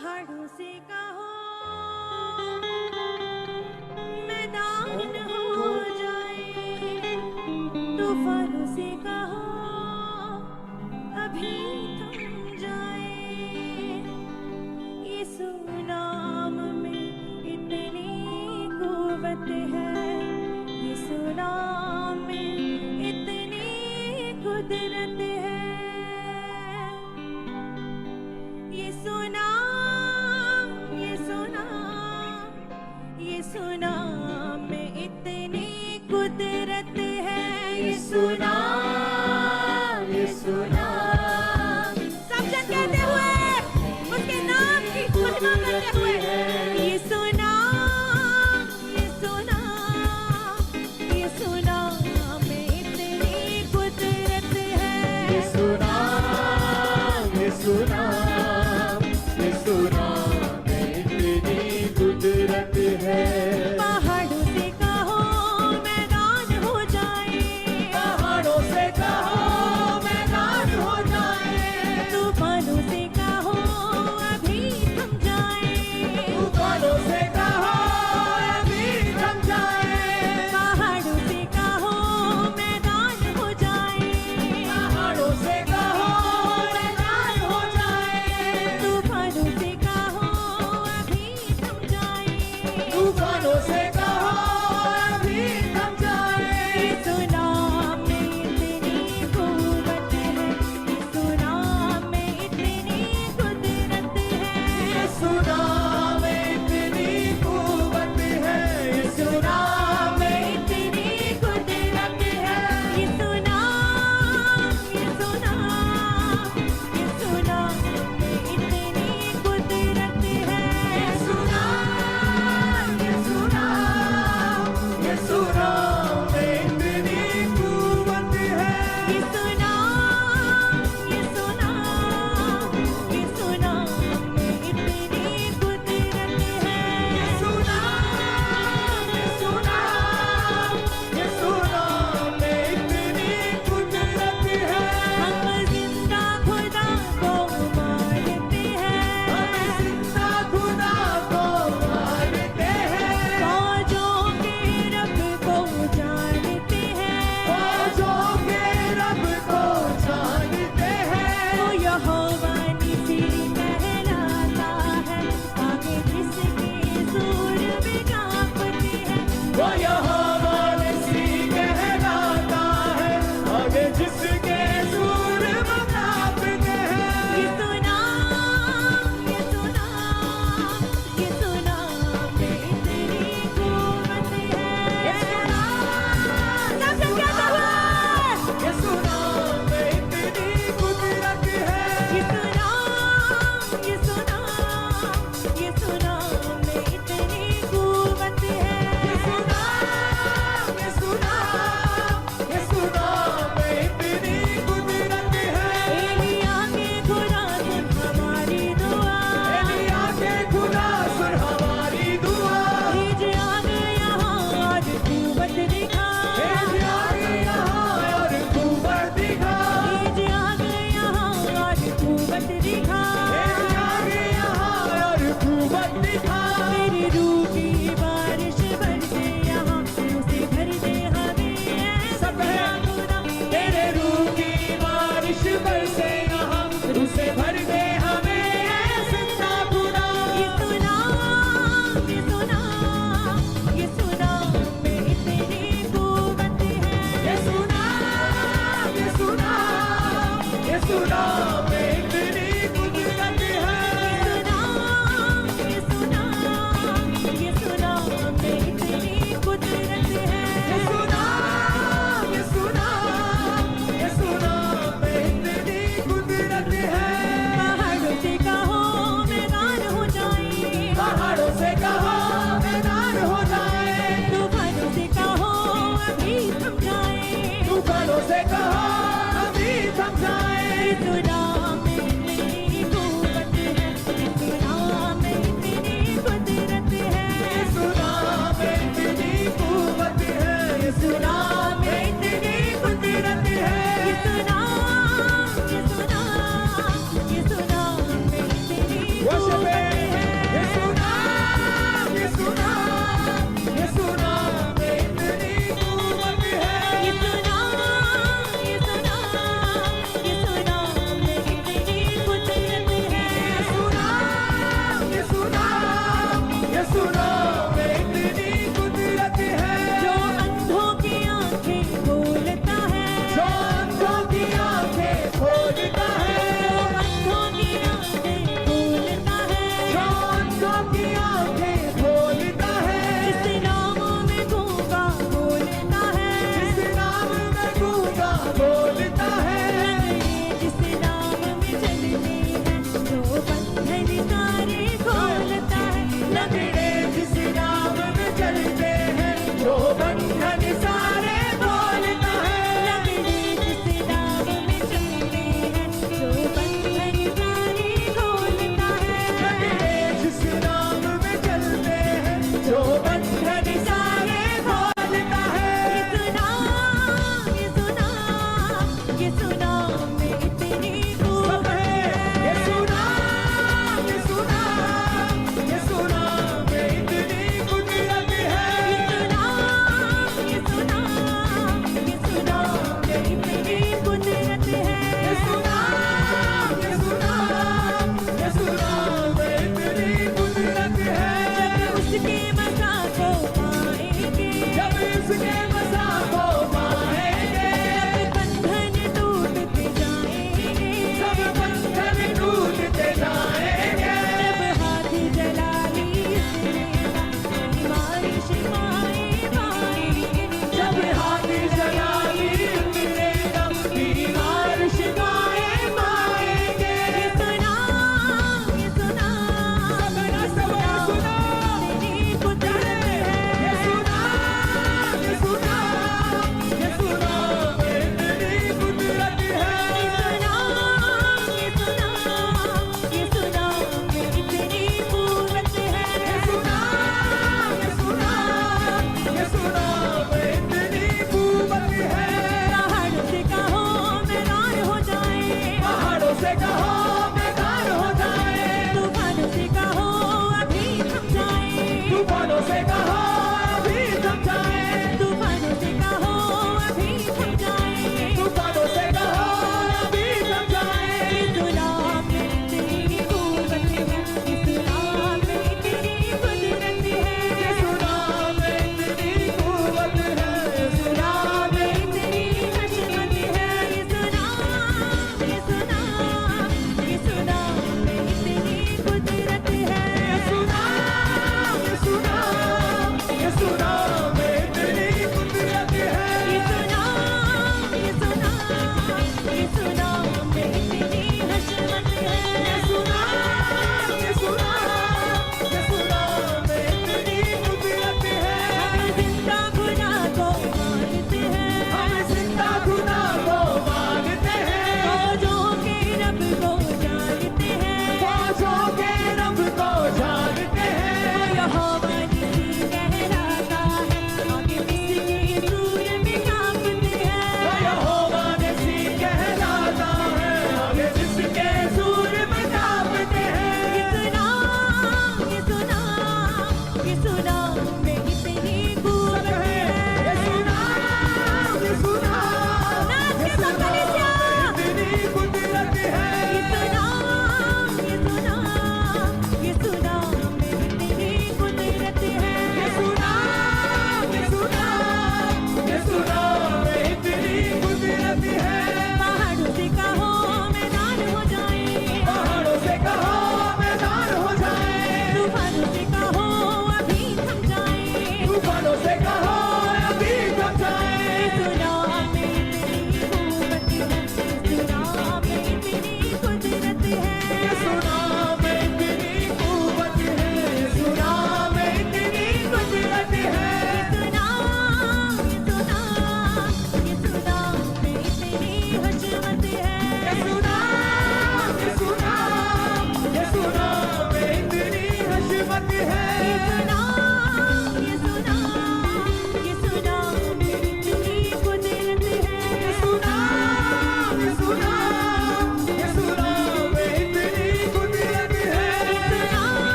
पहाड़ों से कहो मैदान हो जाए, तूफानों से कहो अभी थम जाए। यीशु नाम में इतनी कुव्वत है, यीशु नाम में इतनी कुदरत है। यीशु नाम, यीशु नाम, यीशु नाम में इतनी कुदरत है। यीशु नाम, यीशु नाम, सब जन कहते हुए उसके नाम की महिमा करते हुए, यीशु नाम, यीशु नाम, यीशु नाम में इतनी कुदरत है। यीशु नाम, यीशु नाम, यीशु नाम में इतनी कुदरत है। पहाड़ों से कहो मैदान हो जाए, पहाड़ों से कहो मैदान हो जाए, तूफानों से कहो अभी थम जाए। तूफानों से कहो अभी थम जाए, पहाड़ों से कहो मैदान हो जाए, पहाड़ों से कहो मैदान हो जाए, तूफानों से कहो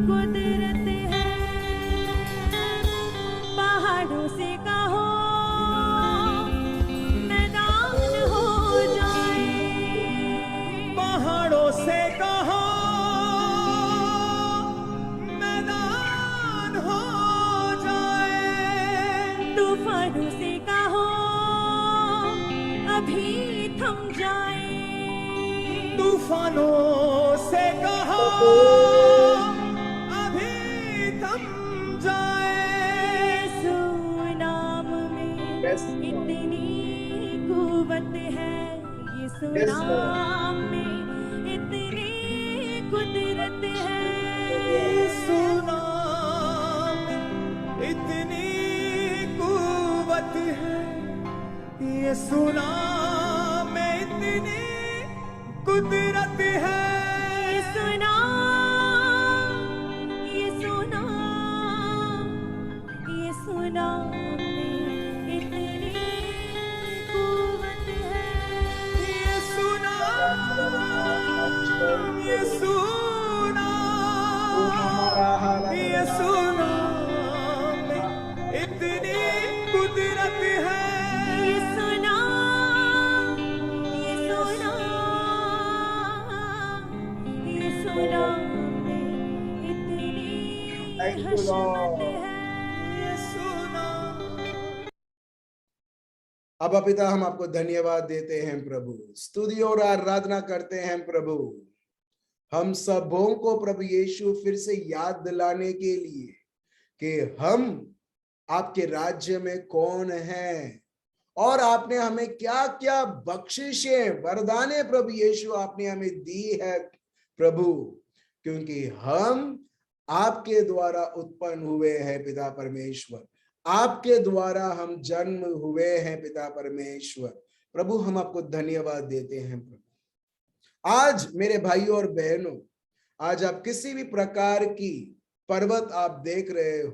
कुदरत है पहाड़ों से कहो मैदान हो जाए पहाड़ों से कहो मैदान हो जाए तूफानों से कहो अभी थम जाए तूफानों से कहो अभी थम जाए यीशु नाम में इतनी कुव्वत है यीशु नाम में इतनी कुदरत है यीशु नाम में इतनी कुव्वत है यीशु नाम में इतनी कुदरत है यीशु नाम में इतनी कुव्वत है यीशु नाम यीशु नाम में इतनी कुदरत है यीशु नाम में इतनी हशमत है अब पिता हम आपको धन्यवाद देते हैं प्रभु, स्तुति और आराधना करते हैं प्रभु। हम सबों को प्रभु यीशु फिर से याद दिलाने के लिए कि हम आपके राज्य में कौन हैं और आपने हमें क्या क्या बख्शिशें वरदानें प्रभु यीशु आपने हमें दी है प्रभु, क्योंकि हम आपके द्वारा उत्पन्न हुए हैं पिता परमेश्वर, आपके द्वारा हम जन्म हुए हैं पिता परमेश्वर। प्रभु हम आपको धन्यवाद देते हैं प्रभु। आज मेरे भाइयों और बहनों, आज आप किसी भी प्रकार की पर्वत आप देख रहे हो,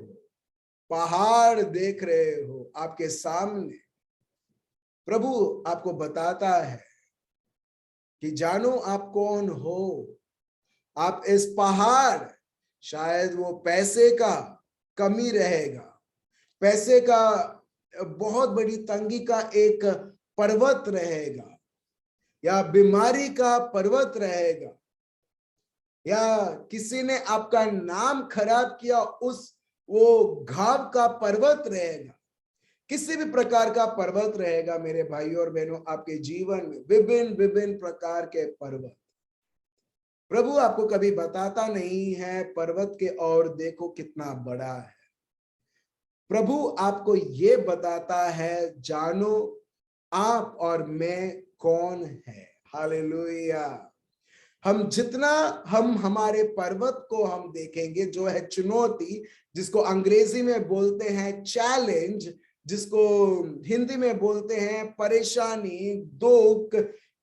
पहाड़ देख रहे हो आपके सामने, प्रभु आपको बताता है कि जानो आप कौन हो। आप इस पहाड़, शायद वो पैसे का कमी रहेगा, पैसे का बहुत बड़ी तंगी का एक पर्वत रहेगा, या बीमारी का पर्वत रहेगा, या किसी ने आपका नाम खराब किया उस वो घाव का पर्वत रहेगा, किसी भी प्रकार का पर्वत रहेगा मेरे भाइयों और बहनों आपके जीवन में, विभिन्न विभिन्न प्रकार के पर्वत। प्रभु आपको कभी बताता नहीं है पर्वत के और देखो कितना बड़ा है। प्रभु आपको ये बताता है जानो आप और मैं कौन है। हालेलुया। हम जितना हम हमारे पर्वत को हम देखेंगे, जो है चुनौती, जिसको अंग्रेजी में बोलते हैं चैलेंज, जिसको हिंदी में बोलते हैं परेशानी, दुख,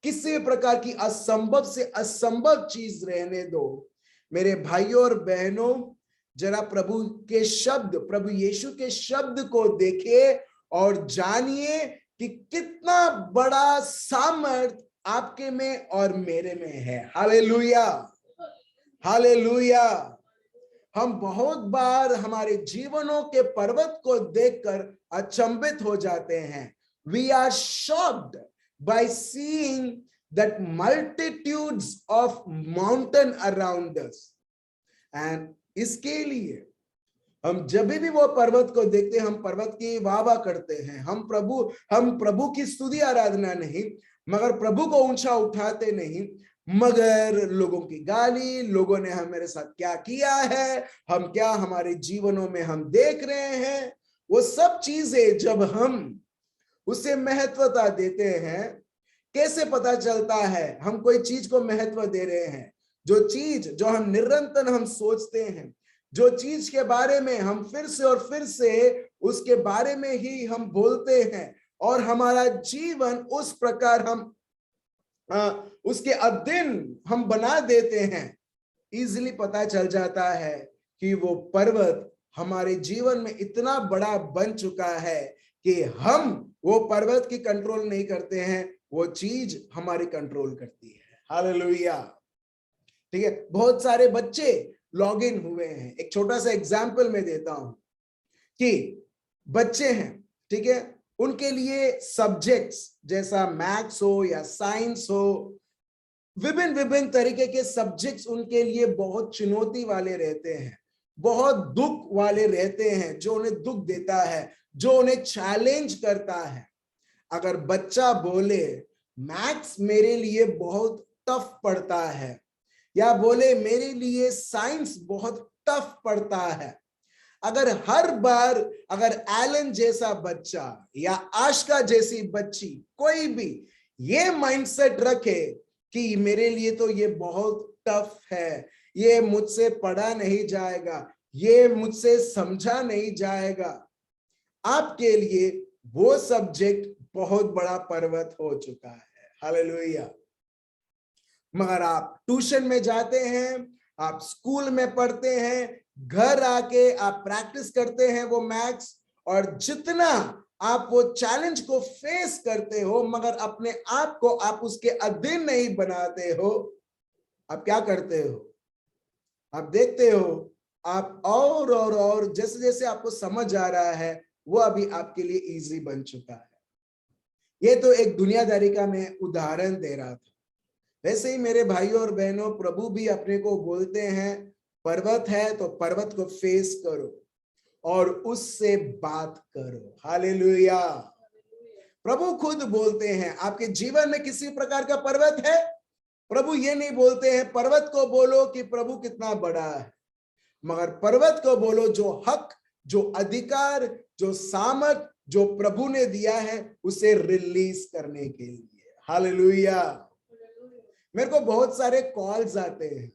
किसी प्रकार की असंभव से असंभव चीज रहने दो। मेरे भाइयों और बहनों, जरा प्रभु के शब्द, प्रभु यीशु के शब्द को देखिए और जानिए कि कितना बड़ा सामर्थ आपके में और मेरे में है। Hallelujah, hallelujah. हम बहुत बार हमारे जीवनों के पर्वत को देखकर अचंभित हो जाते हैं। We are shocked by seeing that multitudes of mountain around us. And इसके लिए हम जब भी वो पर्वत को देखते हैं, हम पर्वत की वाह करते हैं। हम प्रभु की स्तुति आराधना नहीं, मगर प्रभु को ऊंचा उठाते नहीं, मगर लोगों की गाली, लोगों ने हमारे साथ क्या किया है, हम क्या हमारे जीवनों में हम देख रहे हैं, वो सब चीजें जब हम उसे महत्वता देते हैं, कैसे पता चलता है हम कोई चीज को महत्व दे रहे हैं? जो चीज जो हम निरंतर हम सोचते हैं, जो चीज के बारे में हम फिर से और फिर से उसके बारे में ही हम बोलते हैं, और हमारा जीवन उस प्रकार हम उसके अधीन हम बना देते हैं, इजीली पता चल जाता है कि वो पर्वत हमारे जीवन में इतना बड़ा बन चुका है कि हम वो पर्वत की कंट्रोल नहीं करते हैं, वो चीज हमारी कंट्रोल करती है। हालेलुया। ठीक है, बहुत सारे बच्चे लॉग इन हुए हैं। एक छोटा सा एग्जाम्पल मैं देता हूं कि बच्चे हैं, ठीक है, उनके लिए सब्जेक्ट्स जैसा मैथ्स हो या साइंस हो, विभिन्न विभिन्न तरीके के सब्जेक्ट्स उनके लिए बहुत चुनौती वाले रहते हैं, बहुत दुख वाले रहते हैं, जो उन्हें दुख देता है, जो उन्हें चैलेंज करता है। अगर बच्चा बोले मैथ्स मेरे लिए बहुत टफ पड़ता है, या बोले मेरे लिए साइंस बहुत टफ पड़ता है, अगर हर बार अगर एलन जैसा बच्चा या आशका जैसी बच्ची कोई भी ये माइंडसेट रखे कि मेरे लिए तो ये बहुत टफ है, ये मुझसे पढ़ा नहीं जाएगा, ये मुझसे समझा नहीं जाएगा, आपके लिए वो सब्जेक्ट बहुत बड़ा पर्वत हो चुका है। हालेलुया। मगर आप ट्यूशन में जाते हैं, आप स्कूल में पढ़ते हैं, घर आके आप प्रैक्टिस करते हैं वो मैथ्स, और जितना आप वो चैलेंज को फेस करते हो मगर अपने आप को आप उसके अधीन नहीं बनाते हो, आप क्या करते हो? आप देखते हो आप और जैसे जैसे आपको समझ आ रहा है वो अभी आपके लिए इजी बन चुका है। ये तो एक दुनियादारी का मैं उदाहरण दे रहा था। वैसे ही मेरे भाइयों और बहनों, प्रभु भी अपने को बोलते हैं पर्वत है तो पर्वत को फेस करो और उससे बात करो। हालेलुया। प्रभु खुद बोलते हैं आपके जीवन में किसी प्रकार का पर्वत है, प्रभु ये नहीं बोलते हैं पर्वत को बोलो कि प्रभु कितना बड़ा है, मगर पर्वत को बोलो जो हक, जो अधिकार, जो सामर्थ जो प्रभु ने दिया है उसे रिलीज करने के लिए। हालेलुया। मेरे को बहुत सारे कॉल्स आते हैं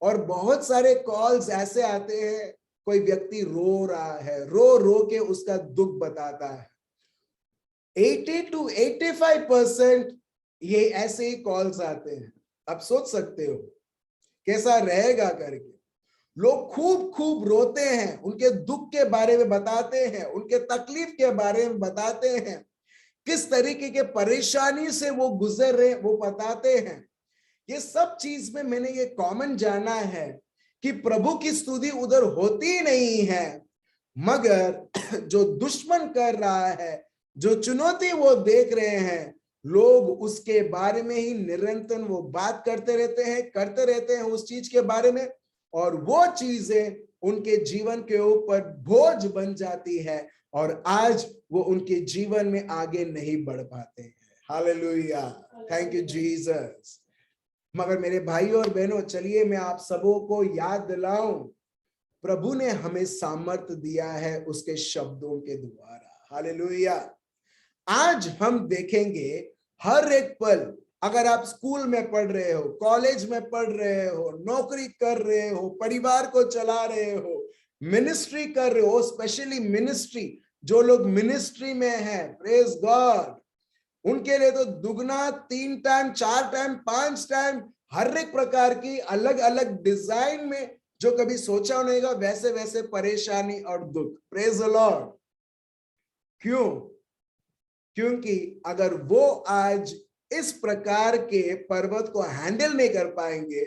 और बहुत सारे कॉल्स ऐसे आते हैं, कोई व्यक्ति रो रहा है, रो रो के उसका दुख बताता है। 80 to 85% ये ऐसे ही कॉल्स आते हैं। आप सोच सकते हो कैसा रहेगा करके। लोग खूब खूब रोते हैं, उनके दुख के बारे में बताते हैं, उनके तकलीफ के बारे में बताते हैं, किस तरीके के परेशानी से वो गुजर रहे वो बताते हैं। ये सब चीज में मैंने ये कॉमन जाना है कि प्रभु की स्तुति उधर होती नहीं है, मगर जो दुश्मन कर रहा है, जो चुनौती वो देख रहे हैं, लोग उसके बारे में ही निरंतर वो बात करते रहते हैं उस चीज के बारे में, और वो चीजें उनके जीवन के ऊपर बोझ बन जाती है और आज वो उनके जीवन में आगे नहीं बढ़ पाते हैं। Hallelujah, thank you Jesus. मगर मेरे भाइयों और बहनों, चलिए मैं आप सबों को याद दिलाऊं, प्रभु ने हमें सामर्थ्य दिया है उसके शब्दों के द्वारा। हालेलुया। आज हम देखेंगे हर एक पल, अगर आप स्कूल में पढ़ रहे हो, कॉलेज में पढ़ रहे हो, नौकरी कर रहे हो, परिवार को चला रहे हो, मिनिस्ट्री कर रहे हो, स्पेशली मिनिस्ट्री, जो लोग मिनिस्ट्री में हैं, प्रेज गॉड, उनके लिए तो दुगना, 3 टाइम, 4 टाइम, 5 टाइम, हर एक प्रकार की अलग अलग डिजाइन में जो कभी सोचा नहीं होगा वैसे वैसे परेशानी और दुख। Praise the Lord. क्यों? क्योंकि अगर वो आज इस प्रकार के पर्वत को हैंडल नहीं कर पाएंगे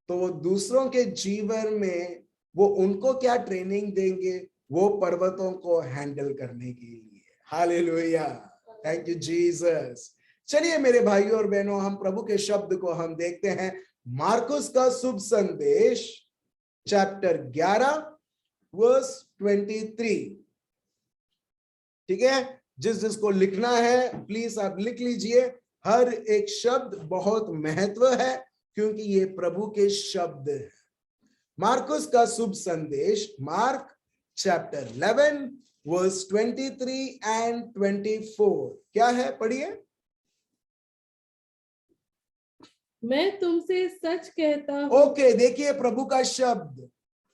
तो वो दूसरों के जीवन में वो उनको क्या ट्रेनिंग देंगे वो पर्वतों को हैंडल करने के लिए। Hallelujah, thank you Jesus. चलिए मेरे भाइयों और बहनों, हम प्रभु के शब्द को हम देखते हैं। मार्कुस का शुभ संदेश चैप्टर 11 वर्स 23। ठीक है, जिसको लिखना है प्लीज आप लिख लीजिए। हर एक शब्द बहुत महत्व है क्योंकि ये प्रभु के शब्द है। मार्कुस का शुभ संदेश, मार्क चैप्टर 11 वर्स 23 एंड 24। क्या है, पढ़िए। मैं तुमसे सच कहता हूं। ओके, देखिए प्रभु का शब्द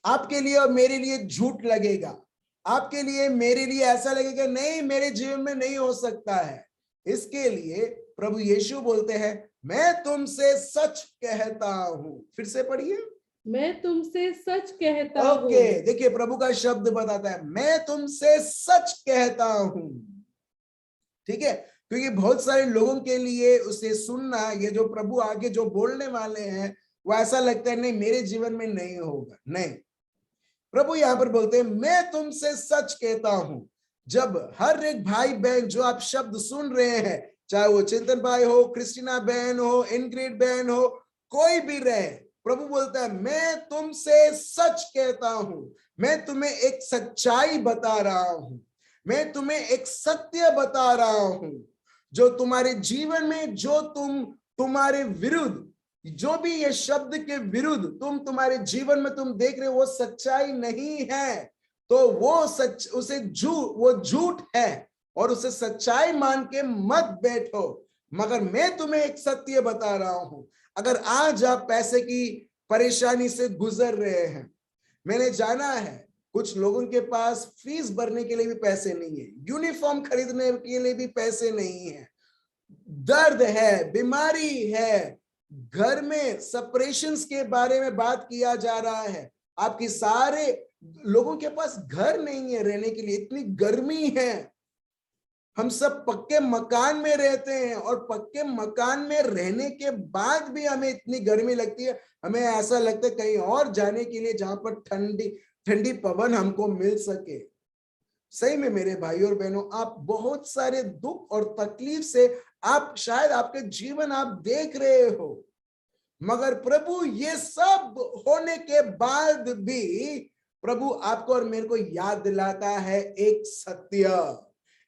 आपके लिए और मेरे लिए झूठ लगेगा, आपके लिए मेरे लिए ऐसा लगेगा नहीं, मेरे जीवन में नहीं हो सकता है। इसके लिए प्रभु यीशु बोलते हैं मैं तुमसे सच कहता हूं। फिर से पढ़िए। मैं तुमसे सच कहता हूँ। ओके, देखिए प्रभु का शब्द बताता है, मैं तुमसे सच कहता हूं। ठीक है, क्योंकि बहुत सारे लोगों के लिए उसे सुनना, ये जो प्रभु आगे जो बोलने वाले हैं, वो ऐसा लगता है नहीं मेरे जीवन में नहीं होगा। नहीं, प्रभु यहां पर बोलते हैं मैं तुमसे सच कहता हूं। जब हर एक भाई बहन जो आप शब्द सुन रहे हैं, चाहे वो चिंतन भाई हो, क्रिस्टीना बहन हो, इनग्रिड बहन हो, कोई भी रहे, प्रभु बोलता है मैं तुमसे सच कहता हूं। मैं तुम्हें एक सच्चाई बता रहा हूं, मैं तुम्हें एक सत्य बता रहा हूं, जो तुम्हारे जीवन में, जो तुम्हारे विरुद्ध, जो भी ये शब्द के विरुद्ध तुम्हारे जीवन में तुम देख रहे हो, वो सच्चाई नहीं है, तो वो वो झूठ है, और उसे सच्चाई मान के मत बैठो। मगर मैं तुम्हें एक सत्य बता रहा हूं। अगर आज आप पैसे की परेशानी से गुजर रहे हैं, मैंने जाना है कुछ लोगों के पास फीस भरने के लिए भी पैसे नहीं है, यूनिफॉर्म खरीदने के लिए भी पैसे नहीं है, दर्द है, बीमारी है, घर में सेपरेशंस के बारे में बात किया जा रहा है, आपकी सारे लोगों के पास घर नहीं है रहने के लिए, इतनी गर्मी है, हम सब पक्के मकान में रहते हैं, और पक्के मकान में रहने के बाद भी हमें इतनी गर्मी लगती है, हमें ऐसा लगता है कहीं और जाने के लिए जहां पर ठंडी ठंडी पवन हमको मिल सके। सही में मेरे भाई और बहनों, आप बहुत सारे दुख और तकलीफ से आप शायद आपके जीवन आप देख रहे हो, मगर प्रभु ये सब होने के बाद भी प्रभु आपको और मेरे को याद दिलाता है एक सत्य,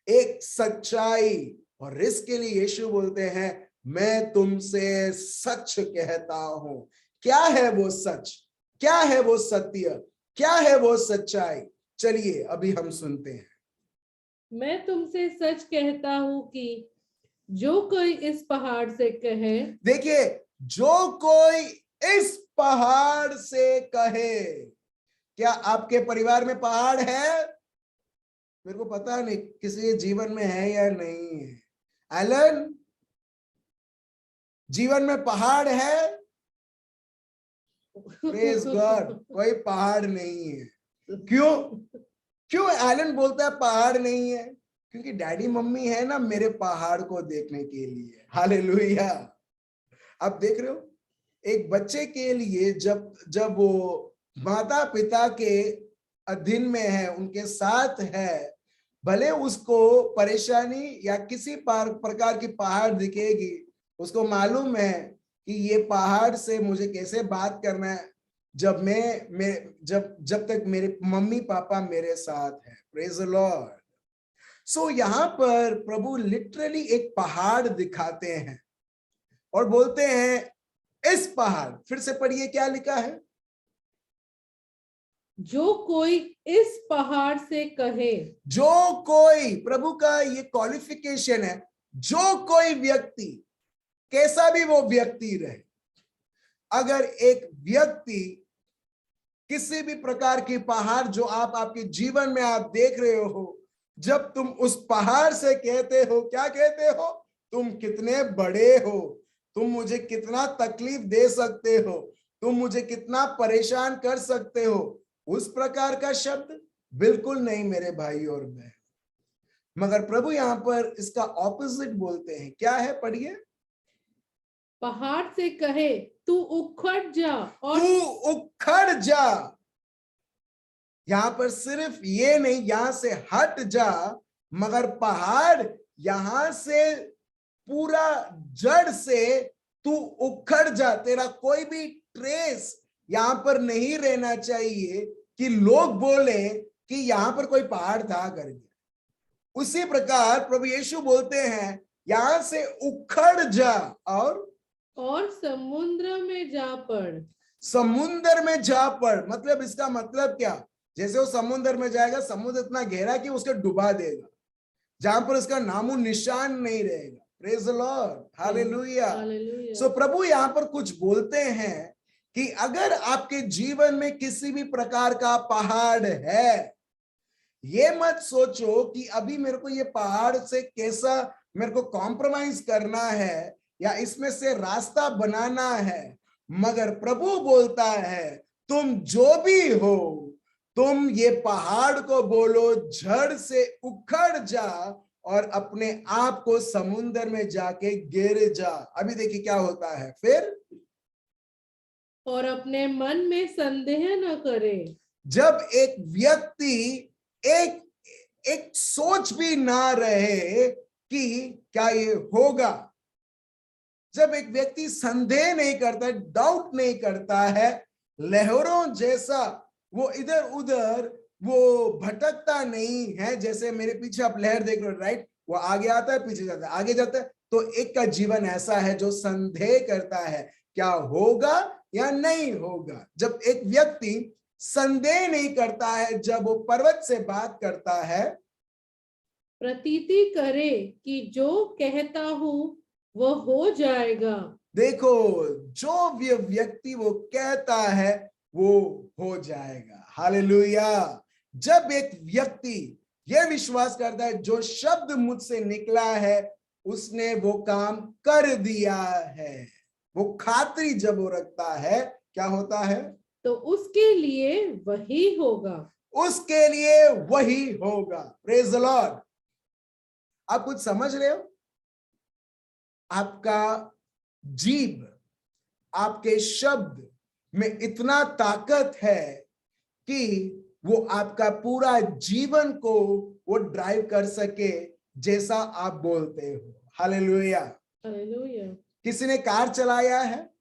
एक सच्चाई, और इसके लिए यीशु बोलते हैं मैं तुमसे सच कहता हूं। क्या है वो सच, क्या है वो सत्य, क्या है वो सच्चाई? चलिए अभी हम सुनते हैं। मैं तुमसे सच कहता हूँ कि जो कोई इस पहाड़ से कहे, देखिए, जो कोई इस पहाड़ से कहे, क्या आपके परिवार में पहाड़ है? मेरे को पता नहीं किसी के जीवन में है या नहीं है। एलन, जीवन में पहाड़ है? प्रेज गॉड, कोई पहाड़ नहीं है। क्यों? क्यों एलन बोलता है पहाड़ नहीं है? क्योंकि डैडी मम्मी है ना मेरे पहाड़ को देखने के लिए। हालेलुया। आप देख रहे हो, एक बच्चे के लिए जब वो माता पिता के अधीन में है, उनके साथ है, भले उसको परेशानी या किसी प्रकार की पहाड़ दिखेगी, उसको मालूम है कि ये पहाड़ से मुझे कैसे बात करना है जब तक मेरे मम्मी पापा मेरे साथ है। Praise the Lord. सो यहाँ पर प्रभु लिटरली एक पहाड़ दिखाते हैं और बोलते हैं इस पहाड़, फिर से पढ़िए क्या लिखा है, जो कोई इस पहाड़ से कहे। जो कोई, प्रभु का ये क्वालिफिकेशन है, जो कोई व्यक्ति, कैसा भी वो व्यक्ति रहे, अगर एक व्यक्ति किसी भी प्रकार की पहाड़ जो आपके जीवन में आप देख रहे हो, जब तुम उस पहाड़ से कहते हो, क्या कहते हो, तुम कितने बड़े हो, तुम मुझे कितना तकलीफ दे सकते हो, तुम मुझे कितना परेशान कर सकते हो, उस प्रकार का शब्द बिल्कुल नहीं मेरे भाई और बहन। मगर प्रभु यहां पर इसका ऑपोजिट बोलते हैं। क्या है, पढ़िए। पहाड़ से कहे तू उखड़ जा, और तू उखड़ जा। यहां पर सिर्फ ये नहीं, यहां से हट जा, मगर पहाड़ यहां से पूरा जड़ से तू उखड़ जा। तेरा कोई भी ट्रेस यहां पर नहीं रहना चाहिए कि लोग बोले कि यहां पर कोई पहाड़ था करके। उसी प्रकार प्रभु यीशु बोलते हैं यहां से उखड़ जा और समुद्र में जा पड़। समुद्र में जा पड़, मतलब इसका मतलब क्या? जैसे वो समुद्र में जाएगा, समुद्र इतना गहरा कि उसको डुबा देगा, जहां पर उसका नामो निशान नहीं रहेगा। Praise the Lord, hallelujah. So प्रभु यहां पर कुछ बोलते हैं कि अगर आपके जीवन में किसी भी प्रकार का पहाड़ है, ये मत सोचो कि अभी मेरे को ये पहाड़ से कैसा मेरे को कॉम्प्रोमाइज करना है या इसमें से रास्ता बनाना है। मगर प्रभु बोलता है तुम जो भी हो, तुम ये पहाड़ को बोलो झड़ से उखड़ जा और अपने आप को समुद्र में जाके गिर जा। अभी देखिए क्या होता है फिर। और अपने मन में संदेह न करे। जब एक व्यक्ति एक एक सोच भी ना रहे कि क्या ये होगा, जब एक व्यक्ति संदेह नहीं करता, डाउट नहीं करता है, लहरों जैसा वो इधर उधर वो भटकता नहीं है, जैसे मेरे पीछे आप लहर देख रहे हो, राइट, वो आगे आता है पीछे जाता है आगे जाता है, तो एक का जीवन ऐसा है जो संदेह करता है क्या होगा या नहीं होगा। जब एक व्यक्ति संदेह नहीं करता है, जब वो पर्वत से बात करता है, प्रतीति करे कि जो कहता हूं वो हो जाएगा। देखो जो व्यक्ति वो कहता है वो हो जाएगा। हालेलुया। जब एक व्यक्ति यह विश्वास करता है जो शब्द मुझसे निकला है उसने वो काम कर दिया है, वो खातरी जब वो रखता है, क्या होता है, तो उसके लिए वही होगा। उसके लिए वही होगा। Praise the Lord. आप कुछ समझ रहे हो? आपका जीभ, आपके शब्द में इतना ताकत है कि वो आपका पूरा जीवन को वो ड्राइव कर सके जैसा आप बोलते हो। हालेलुया। हालेलुया। किसी ने कार चलाया है,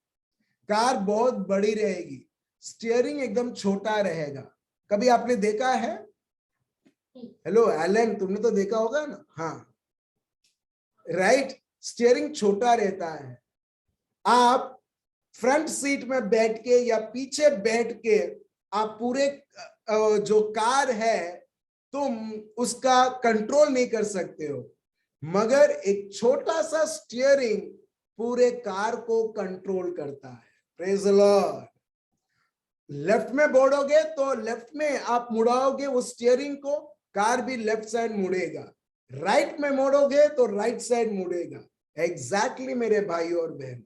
कार बहुत बड़ी रहेगी, स्टीयरिंग एकदम छोटा रहेगा। कभी आपने देखा है? हेलो एलन, तुमने तो देखा होगा ना? हाँ राइट, स्टीयरिंग छोटा रहता है। आप फ्रंट सीट में बैठ के या पीछे बैठ के आप पूरे जो कार है तुम उसका कंट्रोल नहीं कर सकते हो, मगर एक छोटा सा स्टीयरिंग पूरे कार को कंट्रोल करता है। Praise the Lord. लेफ्ट में बोड़ोगे तो लेफ्ट में आप मुड़ाओगे वो स्टीयरिंग को, कार भी लेफ्ट साइड मुड़ेगा। राइट में मोड़ोगे तो राइट साइड मुड़ेगा। एग्जैक्टली मेरे भाई और बहन,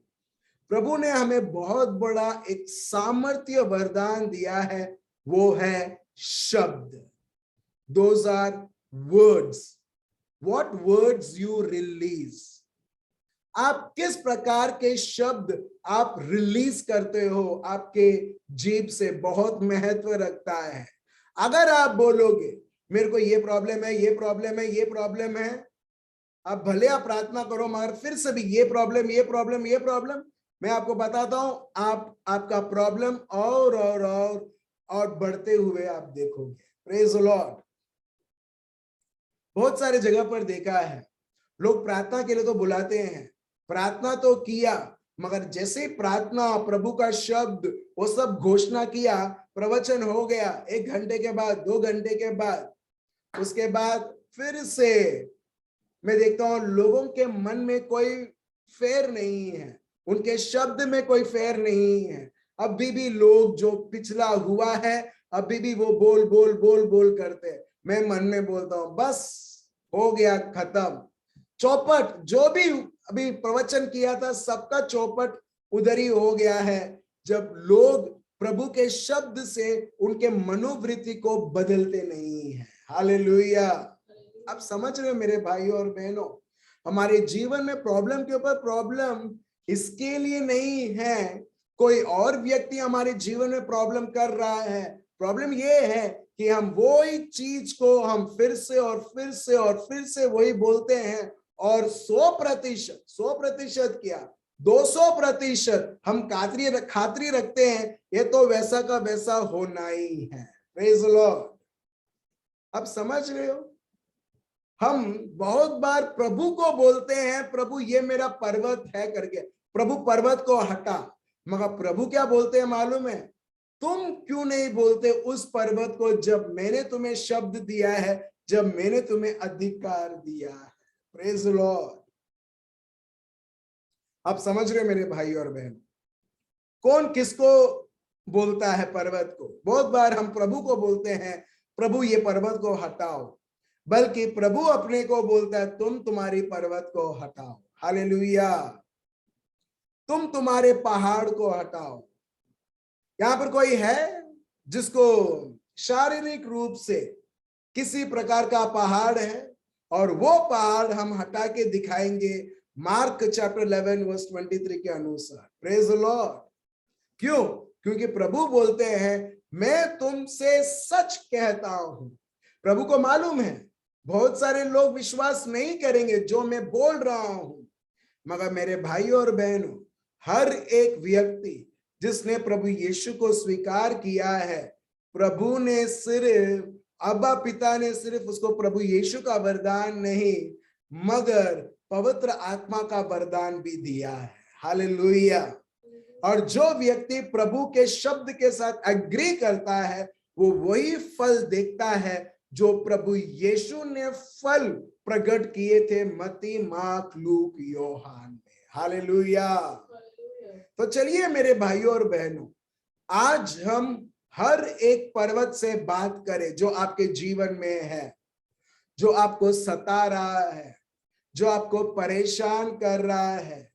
प्रभु ने हमें बहुत बड़ा एक सामर्थ्य वरदान दिया है, वो है शब्द। Those are words. What words you release. आप किस प्रकार के शब्द आप रिलीज करते हो, आपके जीभ से बहुत महत्व रखता है। अगर आप बोलोगे मेरे को ये प्रॉब्लम है, ये प्रॉब्लम है, ये प्रॉब्लम है, आप भले आप प्रार्थना करो मगर फिर से भी ये प्रॉब्लम, ये प्रॉब्लम, ये प्रॉब्लम, मैं आपको बताता हूं आपका प्रॉब्लम और बढ़ते हुए आप देखोगे। Praise the Lord. बहुत सारे जगह पर देखा है लोग प्रार्थना के लिए तो बुलाते हैं, प्रार्थना तो किया, मगर जैसे ही प्रार्थना, प्रभु का शब्द, वो सब घोषणा किया, प्रवचन हो गया, 1 घंटे के बाद, 2 घंटे के बाद, उसके बाद फिर से मैं देखता हूं लोगों के मन में कोई फेर नहीं है, उनके शब्द में कोई फेर नहीं है। अभी भी लोग जो पिछला हुआ है अभी भी वो बोल बोल बोल बोल करते हैं। मैं मन में बोलता हूं बस हो गया खत्म, चौपट जो भी अभी प्रवचन किया था सबका चौपट उधर ही हो गया है, जब लोग प्रभु के शब्द से उनके मनोवृत्ति को बदलते नहीं है। हालेलुया। आप समझ रहे हो मेरे भाइयों और बहनों, हमारे जीवन में प्रॉब्लम के ऊपर प्रॉब्लम इसके लिए नहीं है कोई और व्यक्ति हमारे जीवन में प्रॉब्लम कर रहा है, प्रॉब्लम ये है कि हम वही चीज को हम फिर से और फिर से और फिर से वही बोलते हैं, और 100% क्या 200% हम खातरी रखते हैं ये तो वैसा का वैसा होना ही है। Praise the Lord. अब समझ रहे हो, हम बहुत बार प्रभु को बोलते हैं प्रभु ये मेरा पर्वत है करके, प्रभु पर्वत को हटा, मगर प्रभु क्या बोलते हैं मालूम है? तुम क्यों नहीं बोलते उस पर्वत को जब मैंने तुम्हें शब्द दिया है, जब मैंने तुम्हें अधिकार दिया है। Praise the Lord. आप समझ रहे मेरे भाई और बहन, कौन किसको बोलता है पर्वत को? बहुत बार हम प्रभु को बोलते हैं प्रभु ये पर्वत को हटाओ, बल्कि प्रभु अपने को बोलता है तुम तुम्हारी पर्वत को हटाओ। हालेलुया। तुम तुम्हारे पहाड़ को हटाओ। यहां पर कोई है जिसको शारीरिक रूप से किसी प्रकार का पहाड़ है और वो पहाड़ हम हटा के दिखाएंगे मार्क चैप्टर 11 वर्स 23 के अनुसार। Praise the Lord. क्यों? क्योंकि प्रभु बोलते हैं मैं तुमसे सच कहता हूं। प्रभु को मालूम है बहुत सारे लोग विश्वास नहीं करेंगे जो मैं बोल रहा हूं, मगर मेरे भाई और बहनों, हर एक व्यक्ति जिसने प्रभु यीशु को स्वीकार किया है, प्रभु ने सिर्फ अब्बा पिता ने सिर्फ उसको प्रभु यीशु का वरदान नहीं मगर पवित्र आत्मा का वरदान भी दिया है। हालेलुया। और जो व्यक्ति प्रभु के शब्द के साथ एग्री करता है वो वही फल देखता है जो प्रभु यीशु ने फल प्रकट किए थे मत्ती, मार्क, लूक, योहान में। हालेलुया। तो चलिए मेरे भाइयों और बहनों, आज हम हर एक पर्वत से बात करें जो आपके जीवन में है, जो आपको सता रहा है, जो आपको परेशान कर रहा है।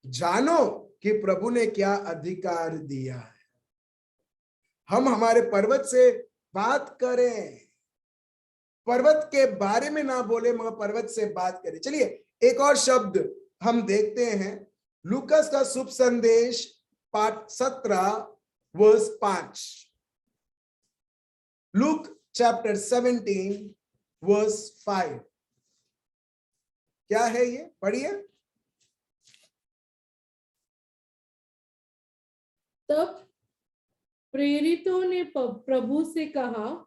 जानो कि प्रभु ने क्या अधिकार दिया है। हम हमारे पर्वत से बात करें, पर्वत के बारे में ना बोले मगर पर्वत से बात करें। चलिए एक और शब्द हम देखते हैं, लूकास का शुभ संदेश पाठ 17 वर्स 5। Luke chapter 17 verse 5। क्या है ये? पढ़िए। तब प्रेरितों ने प्रभु से कहा,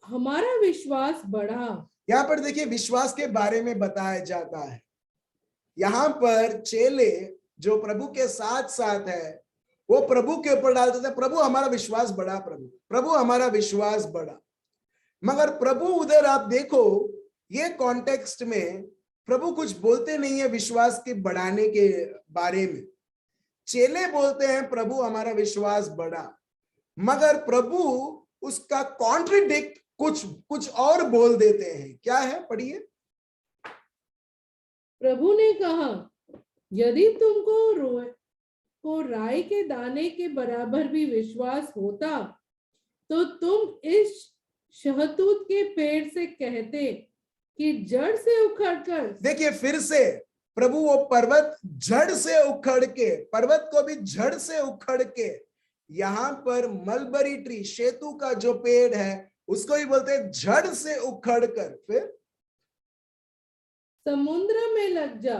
हमारा विश्वास बढ़ा। यहां पर देखिए विश्वास के बारे में बताया जाता है। यहां पर चेले जो प्रभु के साथ साथ है वो प्रभु के ऊपर डालते थे, प्रभु हमारा विश्वास बढ़ा, प्रभु हमारा विश्वास बढ़ा। मगर प्रभु उधर आप देखो ये कॉन्टेक्स्ट में प्रभु कुछ बोलते नहीं है विश्वास के बढ़ाने के बारे में। चेले बोलते हैं प्रभु हमारा विश्वास बढ़ा, मगर प्रभु उसका कॉन्ट्रडिक्ट कुछ और बोल देते हैं। क्या है? पढ़िए। प्रभु ने कहा, यदि तुमको राई के दाने के बराबर भी विश्वास होता तो तुम इस शहतूत के पेड़ से कहते कि जड़ से उखड़कर। देखिए फिर से प्रभु वो पर्वत जड़ से उखड़ के, पर्वत को भी जड़ से उखड़ के, यहां पर मलबरी ट्री शेतु का जो पेड़ है उसको ही बोलते हैं जड़ से उखड़ कर। फिर समुद्र में लग जा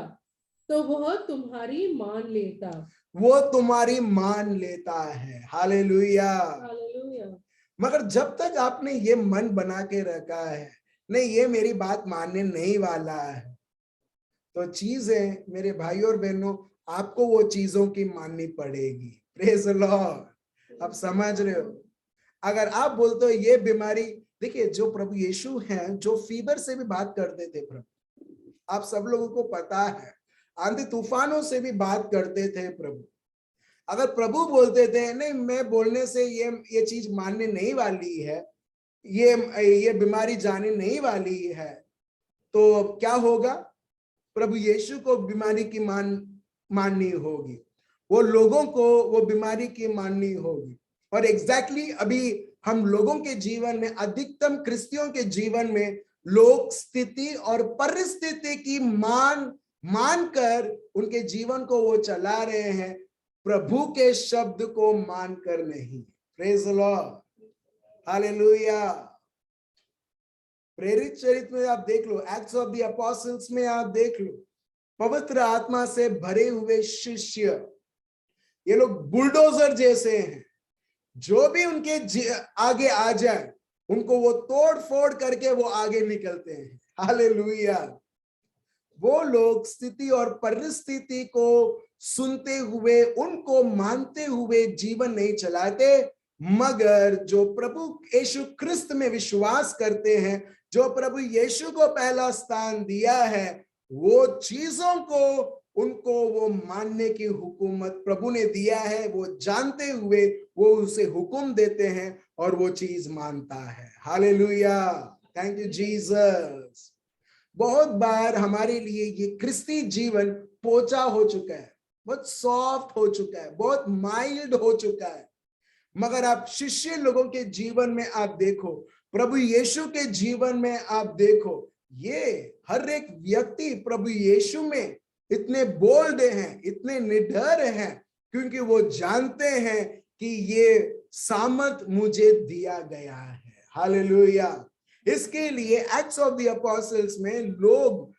तो वह तुम्हारी मान लेता, वो तुम्हारी मान लेता है। Hallelujah, hallelujah. मगर जब तक आपने ये मन बना के रखा है नहीं ये मेरी बात मानने नहीं वाला है, तो चीजें मेरे भाई और बहनों आपको वो चीजों की माननी पड़ेगी। Praise the Lord. आप समझ रहे हो? अगर आप बोलते हो ये बीमारी, देखिए जो प्रभु यीशु हैं जो फीवर से भी बात करते थे प्रभु, आप सब लोगों को पता है, आंधी तूफानों से भी बात करते थे प्रभु। अगर प्रभु बोलते थे नहीं मैं बोलने से ये चीज मानने नहीं वाली है, ये बीमारी जाने नहीं वाली है, तो क्या होगा? प्रभु यीशु को बीमारी की माननी होगी, वो लोगों को वो बीमारी की माननी होगी। और एग्जैक्टली अभी हम लोगों के जीवन में, अधिकतम क्रिस्तियों के जीवन में लोग स्थिति और परिस्थिति की मानकर उनके जीवन को वो चला रहे हैं, प्रभु के शब्द को मानकर नहीं। Praise the Lord, hallelujah. प्रेरित चरित्र में आप देख लो, एक्ट्स ऑफ द अपोस्टल्स में आप देख लो, पवित्र आत्मा से भरे हुए शिष्य, ये लोग बुलडोजर जैसे हैं, जो भी उनके आगे आ जाए उनको वो तोड़ फोड़ करके वो आगे निकलते हैं। हालेलुया। वो लोग स्थिति और परिस्थिति को सुनते हुए, उनको मानते हुए जीवन नहीं चलाते, मगर जो प्रभु यीशु ख्रिस्त में विश्वास करते हैं, जो प्रभु यीशु को पहला स्थान दिया है, वो चीजों को उनको वो मानने की हुकूमत प्रभु ने दिया है। वो जानते हुए वो उसे हुक्म देते हैं और वो चीज मानता है। Hallelujah, thank you Jesus. बहुत बार हमारे लिए ये क्रिस्ती जीवन पोचा हो चुका है, बहुत सॉफ्ट हो चुका है, बहुत माइल्ड हो चुका है, मगर आप शिष्य लोगों के जीवन में आप देखो, प्रभु यीशु के जीवन में आप देखो, ये हर एक व्यक्ति प्रभु यीशु में इतने बोल्ड हैं, इतने निडर हैं, क्योंकि वो जानते हैं कि ये सामर्थ मुझे दिया गया है। हालेलुया। इसके लिए एक्ट्स ऑफ द अपोस्टल्स में लोग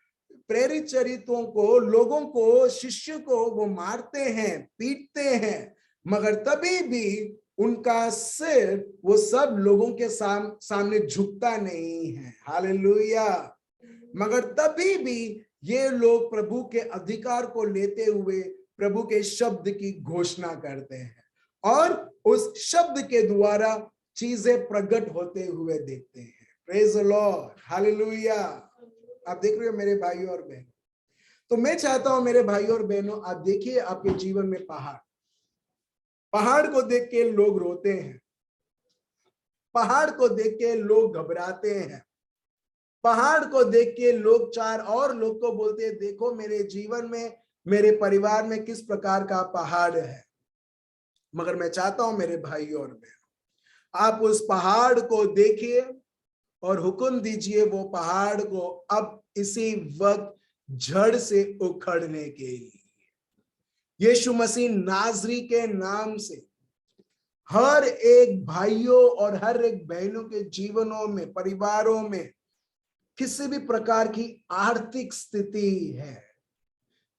प्रेरित चरित्रों को, लोगों को, शिष्य को वो मारते हैं, पीटते हैं, मगर तभी भी उनका सिर वो सब लोगों के सामने झुकता नहीं है। हालेलुया। मगर तभी भी ये लोग प्रभु के अधिकार को लेते हुए प्रभु के शब्द की घोषणा करते हैं और उस शब्द के द्वारा चीजें प्रकट होते हुए देखते हैं। Praise the Lord. हालेलुया। आप देख रहे हो मेरे भाइयों और बहनों, तो मैं चाहता हूं मेरे भाइयों और बहनों, आप देखिए आपके जीवन में पहाड़ को देख के लोग रोते हैं, पहाड़ को देख के लोग घबराते हैं, पहाड़ को देख के लोग चार और लोग को बोलते हैं, देखो मेरे जीवन में, मेरे परिवार में किस प्रकार का पहाड़ है। मगर मैं चाहता हूं मेरे भाइयों और बहनों, आप उस पहाड़ को देखिए और हुक्म दीजिए वो पहाड़ को अब इसी वक्त जड़ से उखड़ने के लिए। यीशु मसीह नाजरी के नाम से हर एक भाइयों और हर एक बहनों के जीवनों में, परिवारों में किसी भी प्रकार की आर्थिक स्थिति है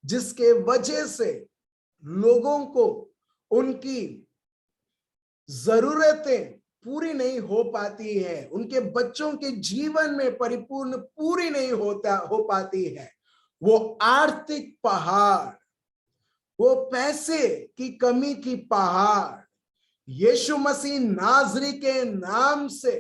जिसके वजह से लोगों को उनकी जरूरतें पूरी नहीं हो पाती है, उनके बच्चों के जीवन में परिपूर्ण पूरी नहीं हो पाती है, वो आर्थिक पहाड़, वो पैसे की कमी की पहाड़, यीशु मसीह नाजरी के नाम से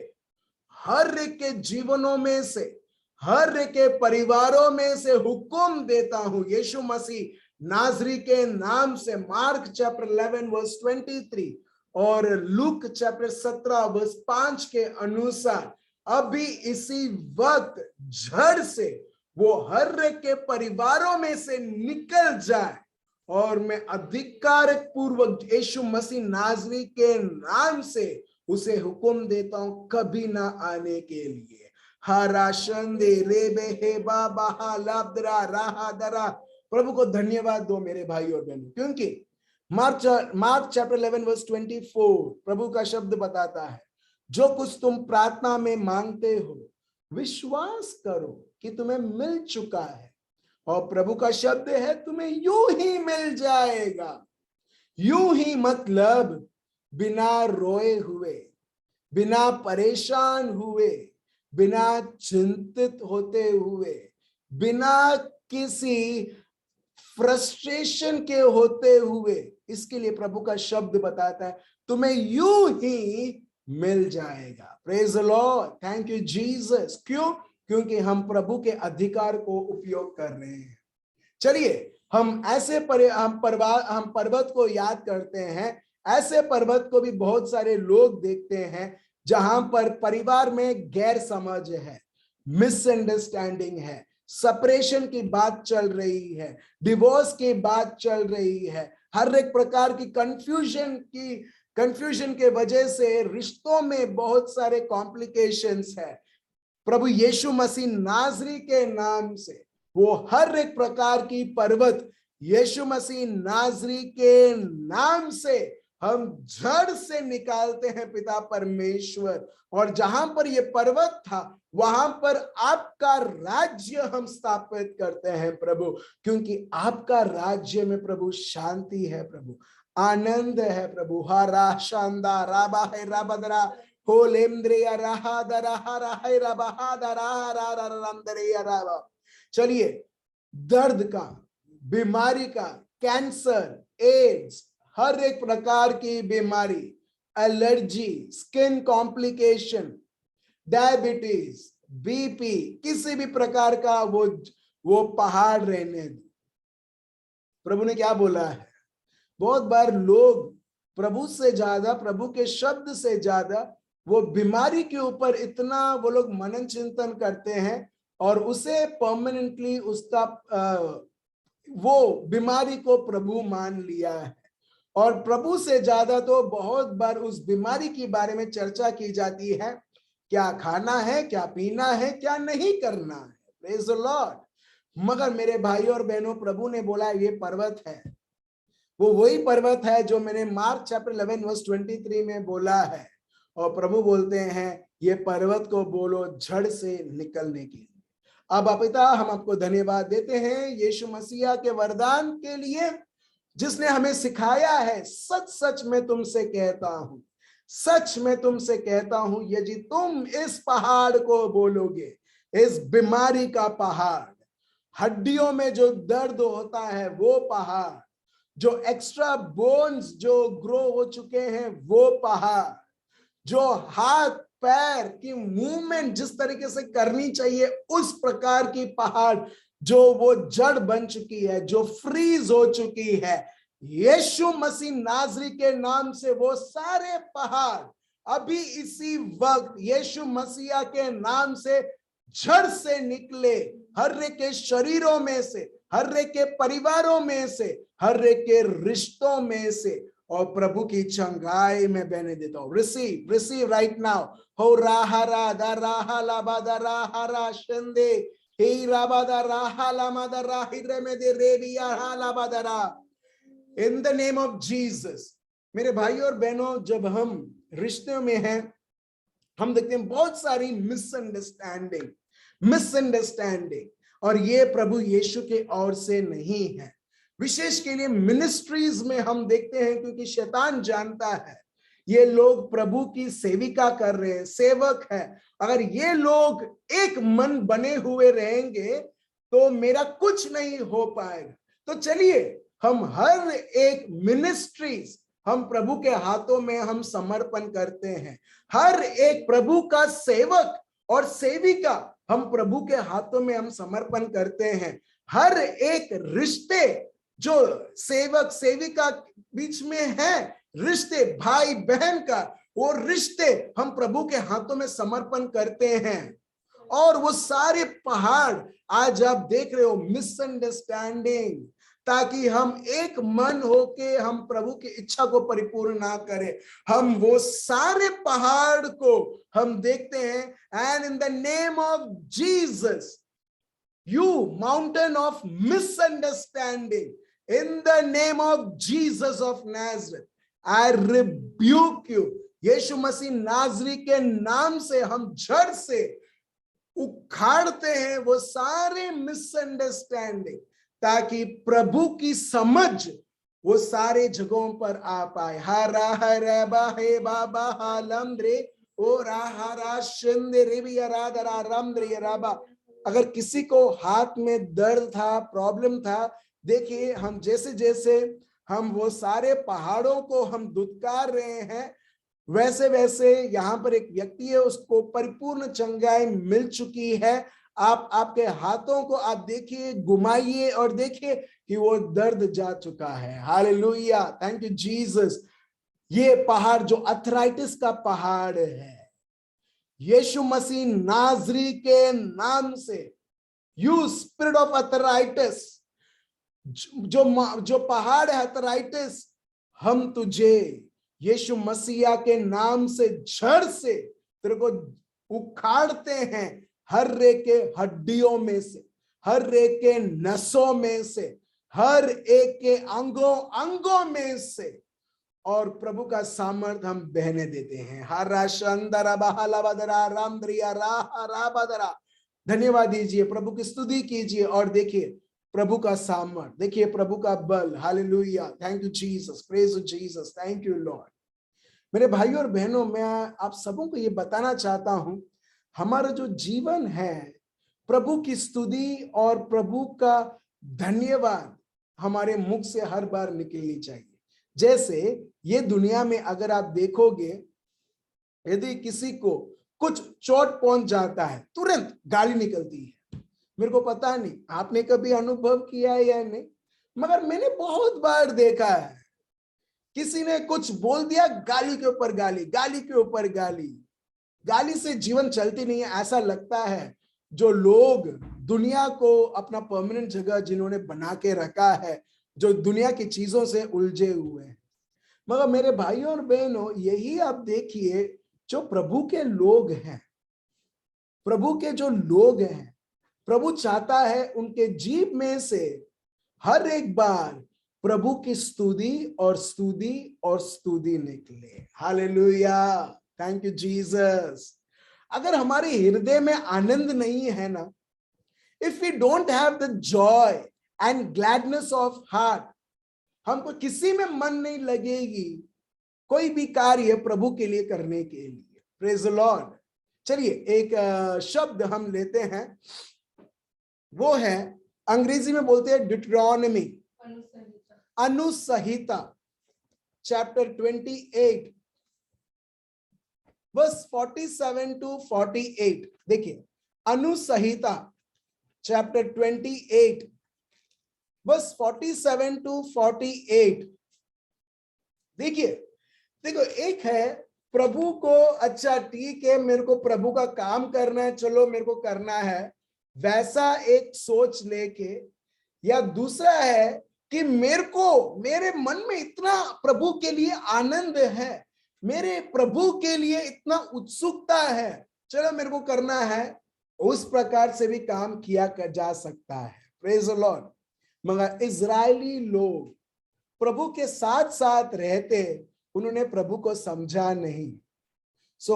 हर एक के जीवनों में से, हर एक के परिवारों में से हुक्म देता हूं, यीशु मसीह नाजरी के नाम से। मार्क चैप्टर 11 वर्स 23 और लूक चैप्टर 17 वर्स 5 के अनुसार अभी इसी वक्त जड़ से वो हर एक के परिवारों में से निकल जाए, और मैं अधिकारक पूर्वक यीशु मसीह नाजरी के नाम से उसे हुक्म देता हूं कभी ना आने के लिए। हराशंदे रेबे हे बाबा लाब्दरा राहादरा। प्रभु को धन्यवाद दो मेरे भाई और बहनों, क्योंकि मार्क चैप्टर 11 वर्स 24 प्रभु का शब्द बताता है, जो कुछ तुम प्रार्थना में मांगते हो विश्वास करो कि तुम्हें मिल चुका है, और प्रभु का शब्द है तुम्हें यूं ही मिल जाएगा। यूं ही मतलब बिना रोए हुए, बिना परेशान हुए, बिना चिंतित होते हुए, बिना किसी फ्रस्ट्रेशन के होते हुए। इसके लिए प्रभु का शब्द बताता है तुम्हें यूं ही मिल जाएगा। Praise the Lord, thank you Jesus. क्यों? क्योंकि हम प्रभु के अधिकार को उपयोग कर रहे हैं। चलिए हम ऐसे हम पर्वत को याद करते हैं। ऐसे पर्वत को भी बहुत सारे लोग देखते हैं जहां पर परिवार में गैर समझ है, मिसअंडरस्टैंडिंग है, सेपरेशन की बात चल रही है, डिवोर्स की बात चल रही है, हर एक प्रकार की कंफ्यूजन के वजह से रिश्तों में बहुत सारे कॉम्प्लिकेशंस है। प्रभु यीशु मसीह नाजरी के नाम से वो हर एक प्रकार की पर्वत यीशु मसीह नाजरी के नाम से हम जड़ से निकालते हैं पिता परमेश्वर। और जहां पर ये पर्वत था वहां पर आपका राज्य हम स्थापित करते हैं प्रभु, क्योंकि आपका राज्य में प्रभु शांति है, प्रभु आनंद है, प्रभु हरा शानदा राबा है राबदरा हो लेमद्रिया राहादरा हरा है राबहादरा रारारामद्रिया राबा। चलिए दर्द का, बीमारी का, कैंसर, एड्स, हर एक प्रकार की बीमारी, allergy, skin complication, diabetes, BP, किसी भी प्रकार का वो पहाड़ रहने दो। प्रभु ने क्या बोला है? बहुत बार लोग प्रभु से ज्यादा, प्रभु के शब्द से ज्यादा वो बीमारी के ऊपर इतना वो लोग मनन चिंतन करते हैं और उसे परमानेंटली उसका वो बीमारी को प्रभु मान लिया है। और प्रभु से ज्यादा तो बहुत बार उस बीमारी के बारे में चर्चा की जाती है, क्या खाना है, क्या पीना है, क्या नहीं करना है। Praise the Lord. मगर मेरे भाई और बहनों, प्रभु ने बोला ये पर्वत है, वो वही पर्वत है जो मैंने मार्क चैप्टर 11 वर्स 23 में बोला है। और प्रभु बोलते हैं ये पर्वत को बोलो जड़ से निकलने के लिए। अब पिता, हम आपको धन्यवाद देते हैं यीशु मसीह के वरदान के लिए, जिसने हमें सिखाया है, सच सच मैं तुमसे कहता हूं, सच मैं तुमसे कहता हूं, यदि तुम इस पहाड़ को बोलोगे, इस बीमारी का पहाड़, हड्डियों में जो दर्द होता है वो पहाड़, जो एक्स्ट्रा बोन्स जो ग्रो हो चुके हैं वो पहाड़, जो हाथ पैर की मूवमेंट जिस तरीके से करनी चाहिए उस प्रकार की पहाड़ जो वो जड़ बन चुकी है, जो फ्रीज हो चुकी है, यीशु मसीह नाजरी के नाम से वो सारे पहाड़ अभी इसी वक्त यीशु मसीह के नाम से जड़ से निकले, हर एक के शरीरों में से, हर एक के परिवारों में से, हर एक के रिश्तों में से, और प्रभु की चंगाई में बहने देता हूं। Receive, receive right now. हो राहरा दा राहा लाबा दा राहरा शंदे हे राबा दा राहा लामा दा राहिरे में दे रेबिया हा लाबा दा रा, in the name of Jesus. मेरे भाई और बहनों, जब हम रिश्तों में हैं, हम देखते हैं बहुत सारी मिसअंडरस्टैंडिंग, और ये प्रभु यीशु के ओर से नहीं है। विशेष के लिए मिनिस्ट्रीज में हम देखते हैं, क्योंकि शैतान जानता है ये लोग प्रभु की सेविका कर रहे हैं, सेवक है, अगर ये लोग एक मन बने हुए रहेंगे तो मेरा कुछ नहीं हो पाएगा। तो चलिए हम हर एक मिनिस्ट्रीज हम प्रभु के हाथों में हम समर्पण करते हैं, हर एक प्रभु का सेवक और सेविका हम प्रभु के हाथों में हम समर्पण करते हैं, हर एक रिश्ते जो सेवक सेविका बीच में है, रिश्ते भाई बहन का, वो रिश्ते हम प्रभु के हाथों में समर्पण करते हैं। और वो सारे पहाड़ आज आप देख रहे हो, मिसअंडरस्टैंडिंग, ताकि हम एक मन होके हम प्रभु की इच्छा को परिपूर्ण ना करें, हम वो सारे पहाड़ को हम देखते हैं। And in the name of Jesus, you mountain of misunderstanding, in the name of Jesus of Nazareth, I rebuke you। यीशु मसीह नाजरी के नाम से हम जड़ से उखाड़ते हैं वो सारे मिसअंडरस्टैंडिंग, ताकि प्रभु की समझ वो सारे जगहों पर आ पाए। हरा हरा बाहे बाबा हालंद्रे ओ राहरा शिंदे रिबिया रादरा रामद्रे राबा। अगर किसी को हाथ में दर्द था, प्रॉब्लम था, देखिए हम जैसे जैसे हम वो सारे पहाड़ों को हम धुतकार रहे हैं, वैसे वैसे यहाँ पर एक व्यक्ति है, उसको परिपूर्ण चंगाई मिल चुकी है। आप आपके हाथों को आप देखिए, घुमाइए और देखिए कि वो दर्द जा चुका है। Hallelujah, thank you Jesus. ये पहाड़ जो अर्थराइटिस का पहाड़ है, यीशु मसीह नाजरी के नाम से, यू स्पिरिट ऑफ अर्थराइटिस, जो पहाड़ है अर्थराइटिस, हम तुझे यीशु मसीह के नाम से जड़ से तेरे को उखाड़ते हैं, हर एक के हड्डियों में से, हर एक के नसों में से, हर एक के अंगों में से, और प्रभु का सामर्थ्य हम बहने देते हैं। धन्यवाद दीजिए, प्रभु की स्तुति कीजिए और देखिए प्रभु का सामर्थ्य, देखिए प्रभु का बल। Hallelujah, thank you Jesus, praise you Jesus, thank you Lord. मेरे भाई और बहनों, मैं आप सबों को ये बताना चाहता हूं, हमारा जो जीवन है प्रभु की स्तुति और प्रभु का धन्यवाद हमारे मुख से हर बार निकलनी चाहिए। जैसे ये दुनिया में अगर आप देखोगे, यदि किसी को कुछ चोट पहुंच जाता है, तुरंत गाली निकलती है। मेरे को पता नहीं आपने कभी अनुभव किया है या नहीं, मगर मैंने बहुत बार देखा है, किसी ने कुछ बोल दिया, गाली के ऊपर गाली, गाली के ऊपर गाली। गाली से जीवन चलती नहीं है। ऐसा लगता है जो लोग दुनिया को अपना परमानेंट जगह जिन्होंने बना के रखा है, जो दुनिया की चीजों से उलझे हुए हैं, मगर मेरे भाइयों और बहनों, यही आप देखिए, जो प्रभु के लोग हैं, प्रभु के जो लोग हैं, प्रभु चाहता है उनके जीव में से हर एक बार प्रभु की स्तुति और स्तुति और स्तुति निकले। Hallelujah, thank you Jesus. अगर हमारे हृदय में आनंद नहीं है ना, if we don't have the joy and gladness of heart, हमको किसी में मन नहीं लगेगी कोई भी कार्य प्रभु के लिए करने के लिए। Praise the Lord. चलिए एक शब्द हम लेते हैं, वो है अंग्रेजी में बोलते हैं डिट्रॉनमी, अनुसहिता, चैप्टर 28 वर्स 47 टू 48। देखिए, अनुसहिता चैप्टर 28 वर्स 47 टू 48। देखिए, देखो, एक है प्रभु को, अच्छा ठीक है मेरे को प्रभु का काम करना है, चलो मेरे को करना है, वैसा एक सोच लेके, या दूसरा है कि मेरे मन में इतना प्रभु के लिए आनंद है, मेरे प्रभु के लिए इतना उत्सुकता है, चलो मेरे को करना है, उस प्रकार से भी काम किया जा सकता है। Praise the Lord. मगर इजरायली लोग प्रभु के साथ साथ रहते, उन्होंने प्रभु को समझा नहीं। सो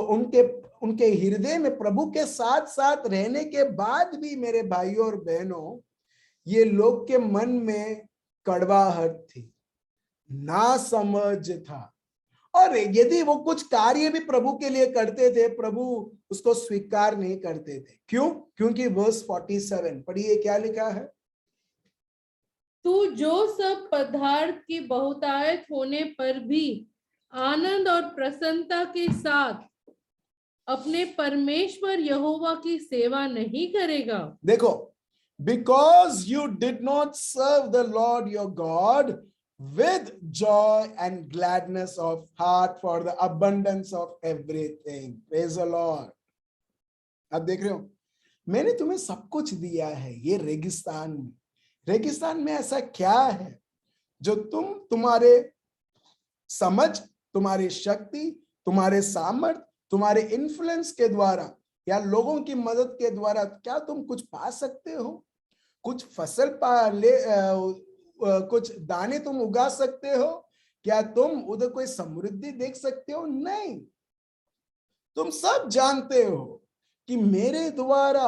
उनके हृदय में प्रभु के साथ साथ रहने के बाद भी मेरे भाइयों और बहनों, ये लोग के मन में कड़वाहट थी, ना समझ था, और यदि वो कुछ कार्य भी प्रभु के लिए करते थे, प्रभु उसको स्वीकार नहीं करते थे। क्यों? क्योंकि वर्स 47 पढ़िए, क्या लिखा है? तू जो सब पदार्थ की बहुतायत होने पर भी आनंद और प्रसन्नता के साथ अपने परमेश्वर यहोवा की सेवा नहीं करेगा। देखो, because you did not serve the Lord your God with joy and gladness of heart for the abundance of everything. Praise the Lord. अब देख रहे हो, मैंने तुम्हें सब कुछ दिया है ये रेगिस्तान में ऐसा क्या है जो तुम्हारे समझ, तुम्हारी शक्ति, तुम्हारे सामर्थ्य, तुम्हारे इन्फ्लुएंस के द्वारा या लोगों की मदद के द्वारा क्या तुम कुछ पा सकते हो? कुछ फसल कुछ दाने तुम उगा सकते हो? क्या तुम उधर कोई समृद्धि देख सकते हो? नहीं। तुम सब जानते हो कि मेरे द्वारा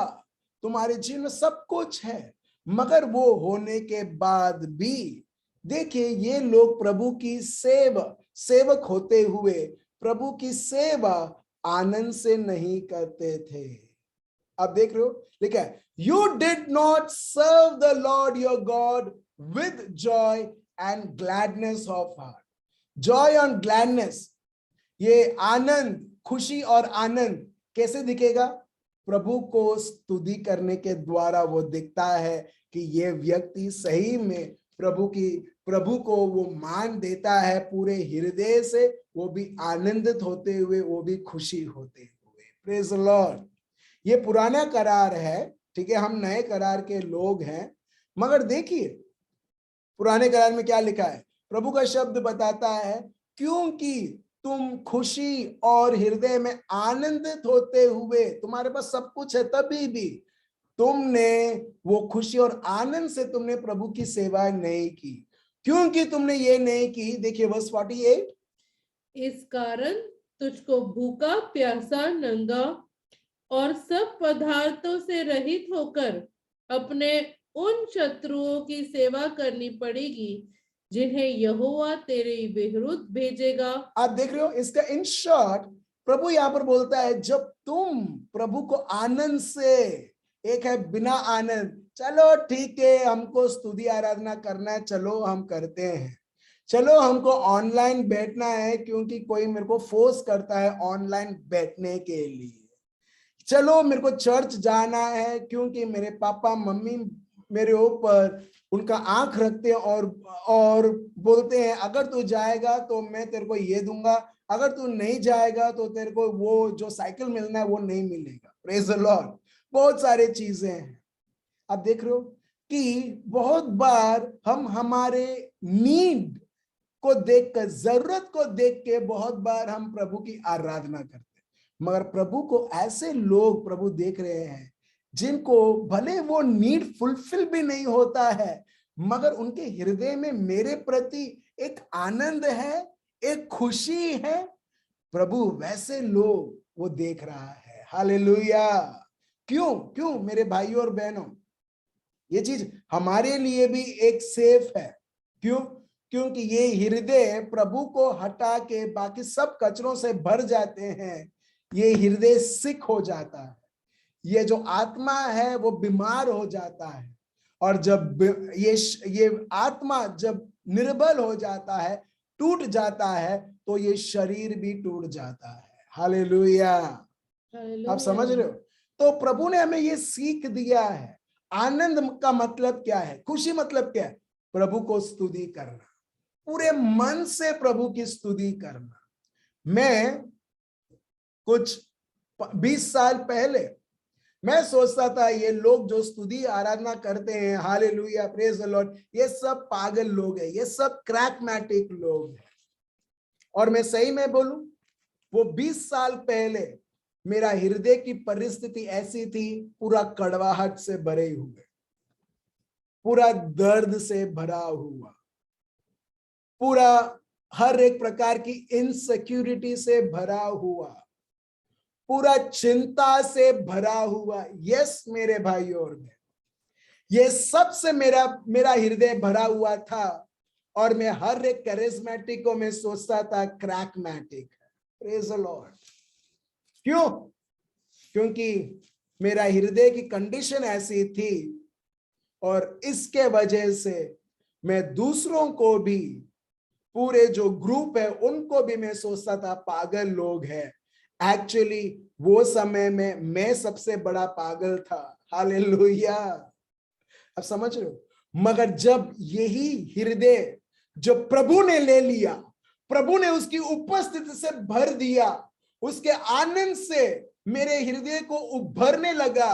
तुम्हारे जीवन में सब कुछ है, मगर वो होने के बाद भी देखिए, ये लोग प्रभु की सेवक होते हुए प्रभु की सेवा आनंद से नहीं करते थे। अब देख रहे हो, लिखा है, you did not serve the Lord your God with joy and gladness of heart. Joy and gladness, ये आनंद, खुशी और आनंद कैसे दिखेगा? प्रभु को स्तुति करने के द्वारा वो दिखता है कि ये व्यक्ति सही में प्रभु को वो मान देता है पूरे हृदय से, वो भी आनंदित होते हुए, वो भी खुशी होते हुए। Praise the Lord. ये पुराना करार है, ठीक है, हम नए करार के लोग हैं, मगर देखिए पुराने करार में क्या लिखा है? प्रभु का शब्द बताता है, क्योंकि तुम खुशी और हृदय में आनंदित होते हुए, तुम्हारे पास सब कुछ है, तभी भी तुमने वो खुशी और आनंद से तुमने प्रभु की सेवा नहीं की। क्योंकि तुमने ये नहीं की, देखिए वर्स 48, इस कारण तुझको भूखा, प्यासा, नंगा और सब पदार्थों से रहित होकर अपने उन शत्रुओं की सेवा करनी पड़ेगी जिन्हें यहोवा तेरे विरुद्ध भेजेगा। आप देख रहे हो, इसका इन शॉर्ट प्रभु यहाँ पर बोलता है, जब तुम प्रभु को आनंद से, एक है बिना आनंद, चलो ठीक है हमको स्तुति आराधना करना है, चलो हम करते हैं, चलो हमको ऑनलाइन बैठना है क्योंकि कोई मेरे को फोर्स करता है ऑनलाइन बैठने के लिए, चलो मेरे को चर्च जाना है क्योंकि मेरे पापा मम्मी मेरे ऊपर उनका आंख रखते हैं और बोलते हैं अगर तू जाएगा तो मैं तेरे को ये दूंगा, अगर तू नहीं जाएगा तो तेरे को वो जो साइकिल मिलना है वो नहीं मिलेगा। Praise the Lord. बहुत सारे चीजें हैं। अब देख रहे हो कि बहुत बार हम हमारे नीड को देखकर, जरूरत को देख के बहुत बार हम प्रभु की आराधना करते हैं, मगर प्रभु को ऐसे लोग प्रभु देख रहे हैं जिनको भले वो नीड फुलफिल भी नहीं होता है, मगर उनके हृदय में मेरे प्रति एक आनंद है, एक खुशी है। प्रभु वैसे लोग वो देख रहा है। हालेलुया। क्यों मेरे भाइयों और बहनों, ये चीज हमारे लिए भी एक सेफ है। क्योंकि ये हृदय प्रभु को हटा के बाकी सब कचरों से भर जाते हैं, ये हृदय सिक हो जाता है, ये जो आत्मा है वो बीमार हो जाता है, और जब ये आत्मा जब निर्बल हो जाता है, टूट जाता है, तो ये शरीर भी टूट जाता है। हालेलुया। आप समझ रहे हो? तो प्रभु ने हमें ये सीख दिया है। आनंद का मतलब क्या है? खुशी मतलब क्या है? प्रभु को स्तुति करना, पूरे मन से प्रभु की स्तुति करना। मैं कुछ 20 साल पहले मैं सोचता था ये लोग जो स्तुति आराधना करते हैं, हालेलुया, प्रेज द लॉर्ड, ये सब पागल लोग हैं, ये सब क्रैकमैटिक लोग हैं। और मैं सही में बोलूं, वो 20 साल पहले मेरा हृदय की परिस्थिति ऐसी थी, पूरा कड़वाहट से भरे हुए, पूरा दर्द से भरा हुआ, पूरा हर एक प्रकार की इनसिक्योरिटी से भरा हुआ, पूरा चिंता से भरा हुआ। यस मेरे भाइयों और बहन, ये सबसे मेरा हृदय भरा हुआ था, और मैं हर एक कैरिस्मेटिक को मैं सोचता था क्रैकमैटिक है। Praise the Lord. क्योंकि मेरा हृदय की कंडीशन ऐसी थी, और इसके वजह से मैं दूसरों को भी, पूरे जो ग्रुप है उनको भी मैं सोचता था पागल लोग हैं। एक्चुअली वो समय में मैं सबसे बड़ा पागल था। हालेलुया। अब समझ रहे हो? मगर जब यही हृदय जब प्रभु ने ले लिया, प्रभु ने उसकी उपस्थिति से भर दिया, उसके आनंद से मेरे हृदय को उभरने लगा,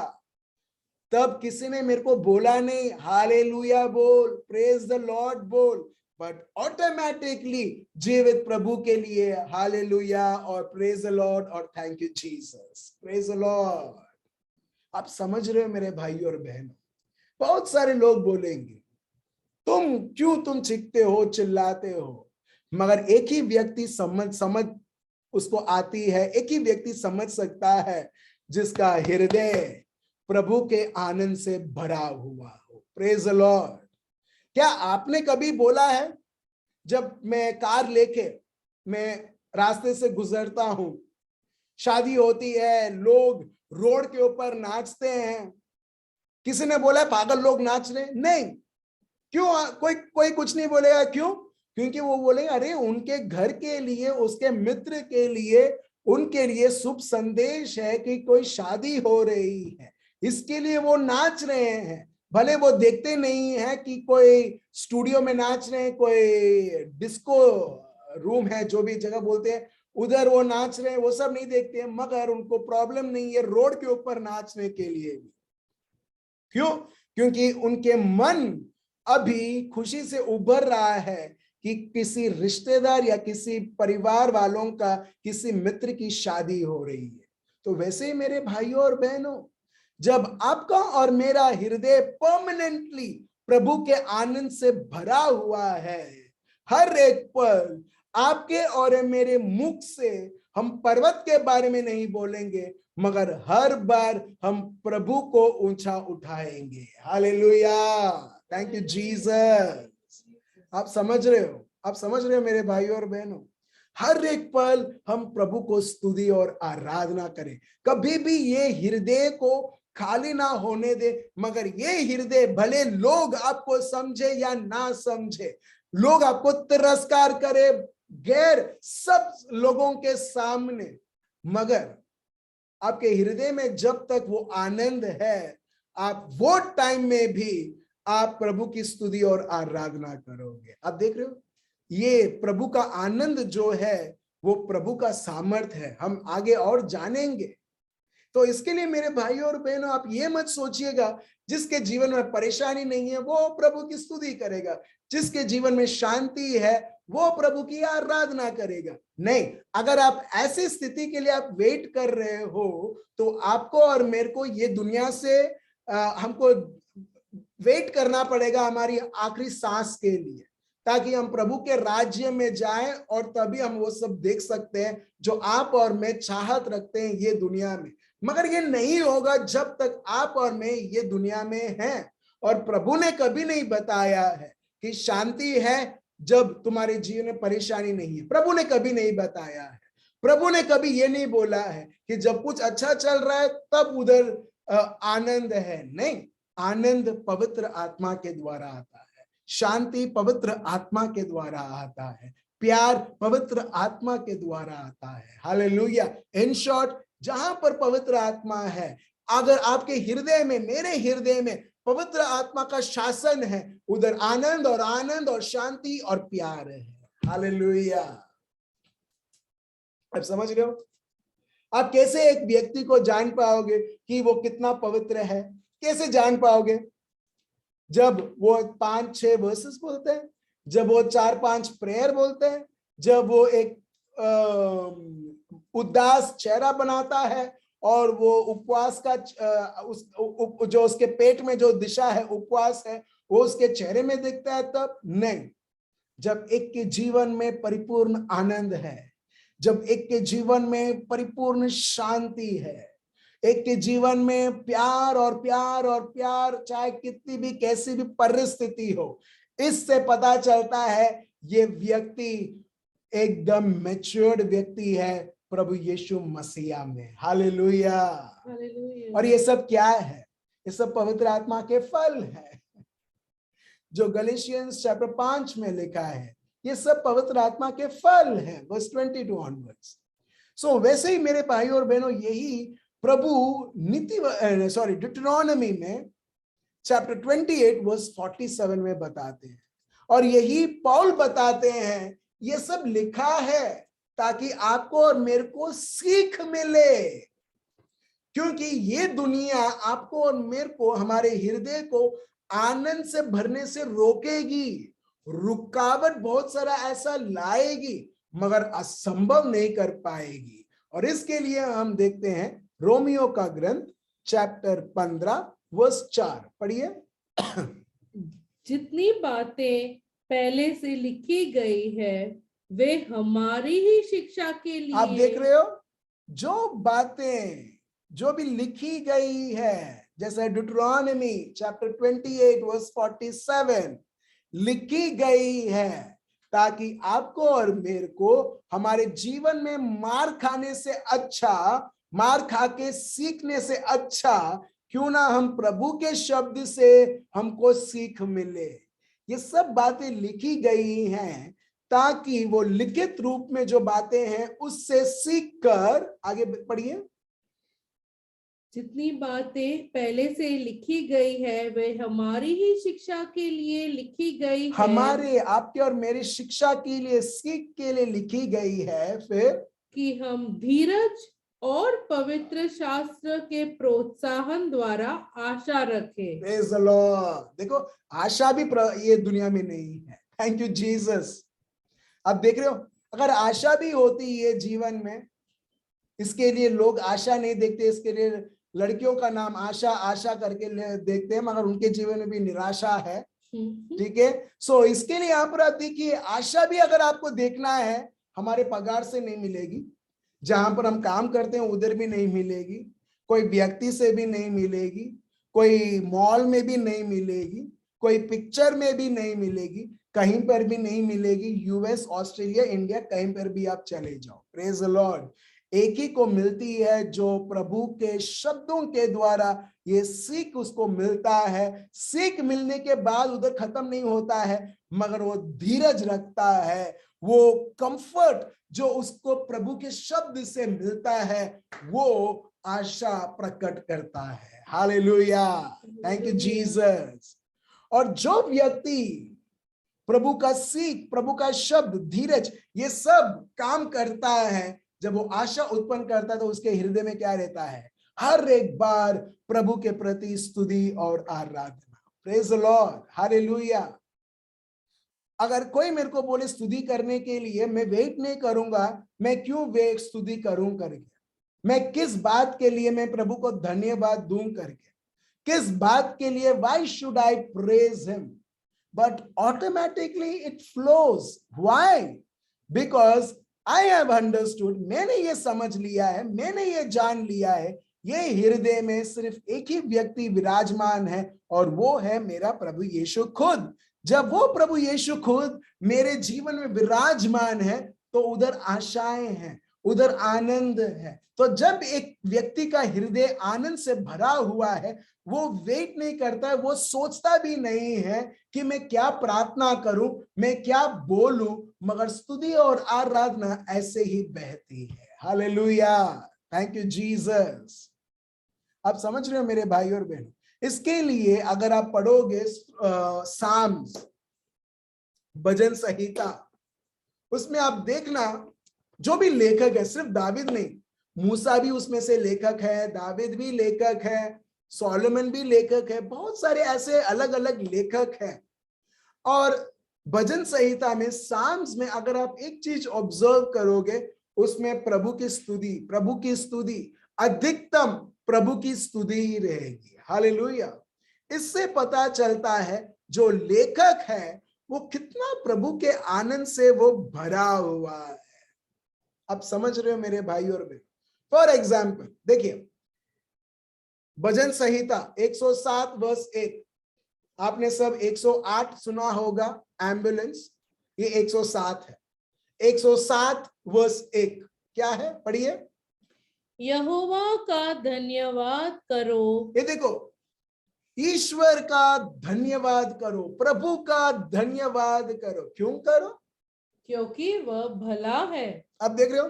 तब किसी ने मेरे को बोला नहीं हालेलुया बोल, प्रेज द लॉर्ड बोल, बट ऑटोमेटिकली जीवित प्रभु के लिए हालेलुया और प्रेज द लॉर्ड और thank you Jesus, praise the Lord. आप समझ रहे हो मेरे भाइयों और बहनों? बहुत सारे लोग बोलेंगे तुम चीखते हो, चिल्लाते हो, मगर एक ही व्यक्ति समझ उसको आती है, एक ही व्यक्ति समझ सकता है जिसका हृदय प्रभु के आनंद से भरा हुआ हो। Praise the Lord. क्या आपने कभी बोला है, जब मैं कार लेके मैं रास्ते से गुजरता हूं, शादी होती है, लोग रोड के ऊपर नाचते हैं, किसी ने बोला है पागल लोग नाच रहे? नहीं। क्यों? कोई कुछ नहीं बोलेगा। क्यों? क्योंकि वो बोलेंगे अरे उनके घर के लिए, उसके मित्र के लिए, उनके लिए शुभ संदेश है कि कोई शादी हो रही है, इसके लिए वो नाच रहे हैं। भले वो देखते नहीं है कि कोई स्टूडियो में नाच रहे हैं, कोई डिस्को रूम है, जो भी जगह बोलते हैं, उधर वो नाच रहे हैं, वो सब नहीं देखते हैं, मगर उनको प्रॉब्लम नहीं है रोड के ऊपर नाचने के लिए भी। क्यों? क्योंकि उनके मन अभी खुशी से उभर रहा है कि किसी रिश्तेदार या किसी परिवार वालों का, किसी मित्र की शादी हो रही है। तो वैसे ही मेरे भाइयों और बहनों, जब आपका और मेरा हृदय परमानेंटली प्रभु के आनंद से भरा हुआ है, हर एक पल आपके और मेरे मुख से हम पर्वत के बारे में नहीं बोलेंगे, मगर हर बार हम प्रभु को ऊंचा उठाएंगे। Hallelujah, thank you Jesus. आप समझ रहे हो? आप समझ रहे हो मेरे भाइयों और बहनों? हर एक पल हम प्रभु को स्तुति और आराधना करें। कभी भी ये हृदय को खाली ना होने दे। मगर ये हृदय, भले लोग आपको समझे या ना समझे, लोग आपको तिरस्कार करे गैर सब लोगों के सामने, मगर आपके हृदय में जब तक वो आनंद है, आप वो टाइम में भी आप प्रभु की स्तुति और आराधना करोगे। आप देख रहे हो, ये प्रभु का आनंद जो है वो प्रभु का सामर्थ है। हम आगे और जानेंगे। तो इसके लिए मेरे भाइयों और बहनों, आप ये मत सोचिएगा जिसके जीवन में परेशानी नहीं है वो प्रभु की स्तुति करेगा, जिसके जीवन में शांति है वो प्रभु की आराधना करेगा। नहीं, अगर आप ऐसी स्थिति के लिए आप वेट कर रहे हो तो आपको और मेरे को ये दुनिया से हमको वेट करना पड़ेगा हमारी आखिरी सांस के लिए, ताकि हम प्रभु के राज्य में जाएं और तभी हम वो सब देख सकते हैं जो आप और मैं चाहत रखते हैं ये दुनिया में। मगर ये नहीं होगा जब तक आप और मैं ये दुनिया में हैं। और प्रभु ने कभी नहीं बताया है कि शांति है जब तुम्हारे जीवन में परेशानी नहीं है। प्रभु ने कभी नहीं बताया है। प्रभु ने कभी ये नहीं बोला है कि जब कुछ अच्छा चल रहा है तब उधर आनंद है। नहीं, आनंद पवित्र आत्मा के द्वारा आता है, शांति पवित्र आत्मा के द्वारा आता है, प्यार पवित्र आत्मा के द्वारा आता है। हालेलुया। इन शॉर्ट, जहां पर पवित्र आत्मा है, अगर आपके हृदय में, मेरे हृदय में पवित्र आत्मा का शासन है, उधर आनंद और शांति और प्यार है। हालेलुया। आप समझ रहे हो? आप कैसे एक व्यक्ति को जान पाओगे कि वो कितना पवित्र है? कैसे जान पाओगे? जब वो 5-6 वर्सेस बोलते हैं, जब वो 4-5 प्रेयर बोलते हैं, जब वो एक उदास चेहरा बनाता है और वो उपवास का जो उसके पेट में जो दिशा है, उपवास है, वो उसके चेहरे में दिखता है, तब नहीं। जब एक के जीवन में परिपूर्ण आनंद है, जब एक के जीवन में परिपूर्ण शांति है, एक के जीवन में प्यार और प्यार, चाहे कितनी भी कैसी भी परिस्थिति हो, इससे पता चलता है ये व्यक्ति एकदम मैच्योर्ड व्यक्ति है प्रभु यीशु मसीहा में। हालेलुया। और ये सब क्या है? ये सब पवित्र आत्मा के फल है जो गलेशियंस चैप्टर 5 में लिखा है। ये सब पवित्र आत्मा के फल है, वर्स 22 ऑनवर्ड्स। सो वैसे ही मेरे भाई और बहनों, यही प्रभु डिट्रोनॉमी में चैप्टर 28 वर्स 47 में बताते हैं, और यही पौल बताते हैं ये सब लिखा है ताकि आपको और मेरे को सीख मिले, क्योंकि ये दुनिया आपको और मेरे को, हमारे हृदय को आनंद से भरने से रोकेगी, रुकावट बहुत सारा ऐसा लाएगी, मगर असंभव नहीं कर पाएगी। और इसके लिए हम देखते हैं रोमियो का ग्रंथ चैप्टर 15 वर्स 4 पढ़िए। जितनी बातें पहले से लिखी गई है वे हमारी ही शिक्षा के लिए। आप देख रहे हो, जो बातें जो भी लिखी गई है, जैसे ड्यूटरॉनमी चैप्टर 28 वर्स 47 लिखी गई है, ताकि आपको और मेरे को हमारे जीवन में मार खाने से अच्छा, मार खा के सीखने से अच्छा, क्यों ना हम प्रभु के शब्द से हमको सीख मिले। ये सब बातें लिखी गई हैं ताकि वो लिखित रूप में जो बातें हैं उससे सीख कर आगे पढ़िए। जितनी बातें पहले से लिखी गई है वे हमारी ही शिक्षा के लिए लिखी गई है। हमारे, आपके और मेरी शिक्षा के लिए, सीख के लिए लिखी गई है। फिर कि हम धीरज और पवित्र शास्त्र के प्रोत्साहन द्वारा आशा रखें। Praise the Lord. देखो, आशा भी ये दुनिया में नहीं है। Thank you Jesus. आप देख रहे हो, अगर आशा भी होती है जीवन में, इसके लिए लोग आशा नहीं देखते। इसके लिए लड़कियों का नाम आशा आशा करके देखते हैं, मगर उनके जीवन में भी निराशा है। ठीक है। सो इसके लिए यहाँ पर आप देखिए, आशा भी अगर आपको देखना है, हमारे पगार से नहीं मिलेगी, जहां पर हम काम करते हैं उधर भी नहीं मिलेगी, कोई व्यक्ति से भी नहीं मिलेगी, कोई मॉल में भी नहीं मिलेगी, कोई पिक्चर में भी नहीं मिलेगी, कहीं पर भी नहीं मिलेगी। यूएस, ऑस्ट्रेलिया, इंडिया, कहीं पर भी आप चले जाओ, प्रेज द लॉर्ड, एक ही को मिलती है जो प्रभु के शब्दों के द्वारा ये सीख उसको मिलता है। सीख मिलने के बाद उधर खत्म नहीं होता है, मगर वो धीरज रखता है, वो कंफर्ट जो उसको प्रभु के शब्द से मिलता है वो आशा प्रकट करता है। Hallelujah, thank you Jesus. और जो व्यक्ति प्रभु का सीख, प्रभु का शब्द, धीरज, ये सब काम करता है, जब वो आशा उत्पन्न करता है तो उसके हृदय में क्या रहता है? हर एक बार प्रभु के प्रति स्तुति और आराधना। Praise the Lord, hallelujah. अगर कोई मेरे को बोले स्तुति करने के लिए, मैं वेट नहीं करूंगा, मैं क्यों वेट स्तुति करूं करके, मैं किस बात के लिए मैं प्रभु को धन्यवाद दूं करके, किस बात के लिए, why should I praise him? But automatically it flows. Why? Because I have understood, मैंने ये समझ लिया है, मैंने ये जान लिया है, ये हृदय में सिर्फ एक ही व्यक्ति विराजमान है और वो है मेरा प्रभु यीशु खुद। जब वो प्रभु यीशु खुद मेरे जीवन में विराजमान है तो उधर आशाएं हैं, उधर आनंद है। तो जब एक व्यक्ति का हृदय आनंद से भरा हुआ है, वो वेट नहीं करता है, वो सोचता भी नहीं है कि मैं क्या प्रार्थना करूं, मैं क्या बोलूं, मगर स्तुति और आराधना ऐसे ही बहती है। Hallelujah, thank you Jesus. आप समझ रहे हो मेरे भाई और बहन? इसके लिए अगर आप पढ़ोगे साम्स, भजन संहिता, उसमें आप देखना जो भी लेखक है, सिर्फ दावीद नहीं, मूसा भी उसमें से लेखक है, दावीद भी लेखक है, सोलोमन भी लेखक है, बहुत सारे ऐसे अलग अलग लेखक हैं। और भजन संहिता में, साम्स में अगर आप एक चीज ऑब्जर्व करोगे, उसमें प्रभु की स्तुति अधिकतम प्रभु की स्तुति ही रहेगी। हालेलुया। इससे पता चलता है जो लेखक है वो कितना प्रभु के आनंद से वो भरा हुआ है। आप समझ रहे हो मेरे भाई और बहन? फॉर एग्जाम्पल देखिए, भजन संहिता 107 वर्स 1, आपने सब 108 सुना होगा, एम्बुलेंस, ये 107 है। 107 वर्स 1 क्या है? पढ़िए। यहोवा का धन्यवाद करो। ये देखो, ईश्वर का धन्यवाद करो, प्रभु का धन्यवाद करो। क्यों करो? क्योंकि वह भला है। अब देख रहे हो,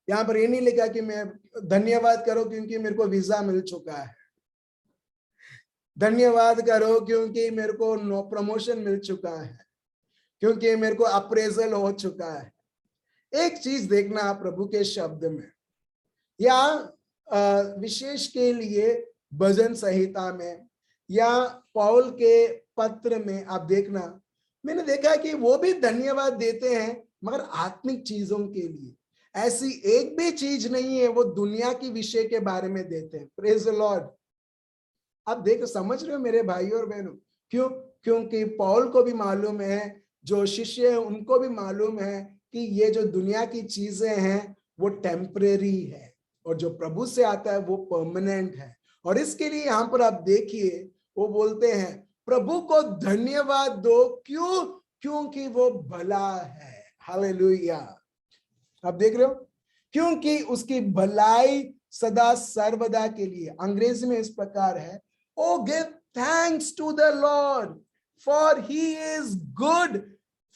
यहां पर ये नहीं लिखा कि मैं धन्यवाद करो क्योंकि मेरे को वीजा मिल चुका है, धन्यवाद करो क्योंकि मेरे को नो प्रमोशन मिल चुका है, क्योंकि मेरे को अप्रेजल हो चुका है। एक चीज देखना आप प्रभु के शब्द में, या विशेष के लिए भजन संहिता में या पौल के पत्र में आप देखना, मैंने देखा कि वो भी धन्यवाद देते हैं मगर आत्मिक चीजों के लिए। ऐसी एक भी चीज नहीं है वो दुनिया की विषय के बारे में देते हैं। Praise the Lord. आप देख समझ रहे हो मेरे भाई और बहनों? क्यों? क्योंकि पौल को भी मालूम है, जो शिष्य है उनको भी मालूम है कि ये जो दुनिया की चीजें हैं वो टेम्परेरी है और जो प्रभु से आता है वो परमानेंट है। और इसके लिए यहाँ पर आप देखिए, वो बोलते हैं प्रभु को धन्यवाद दो। क्यों? क्योंकि वो भला है। हालेलुया। आप देख रहे हो, क्योंकि उसकी भलाई सदा सर्वदा के लिए। अंग्रेजी में इस प्रकार है, O give thanks to the Lord for he is good,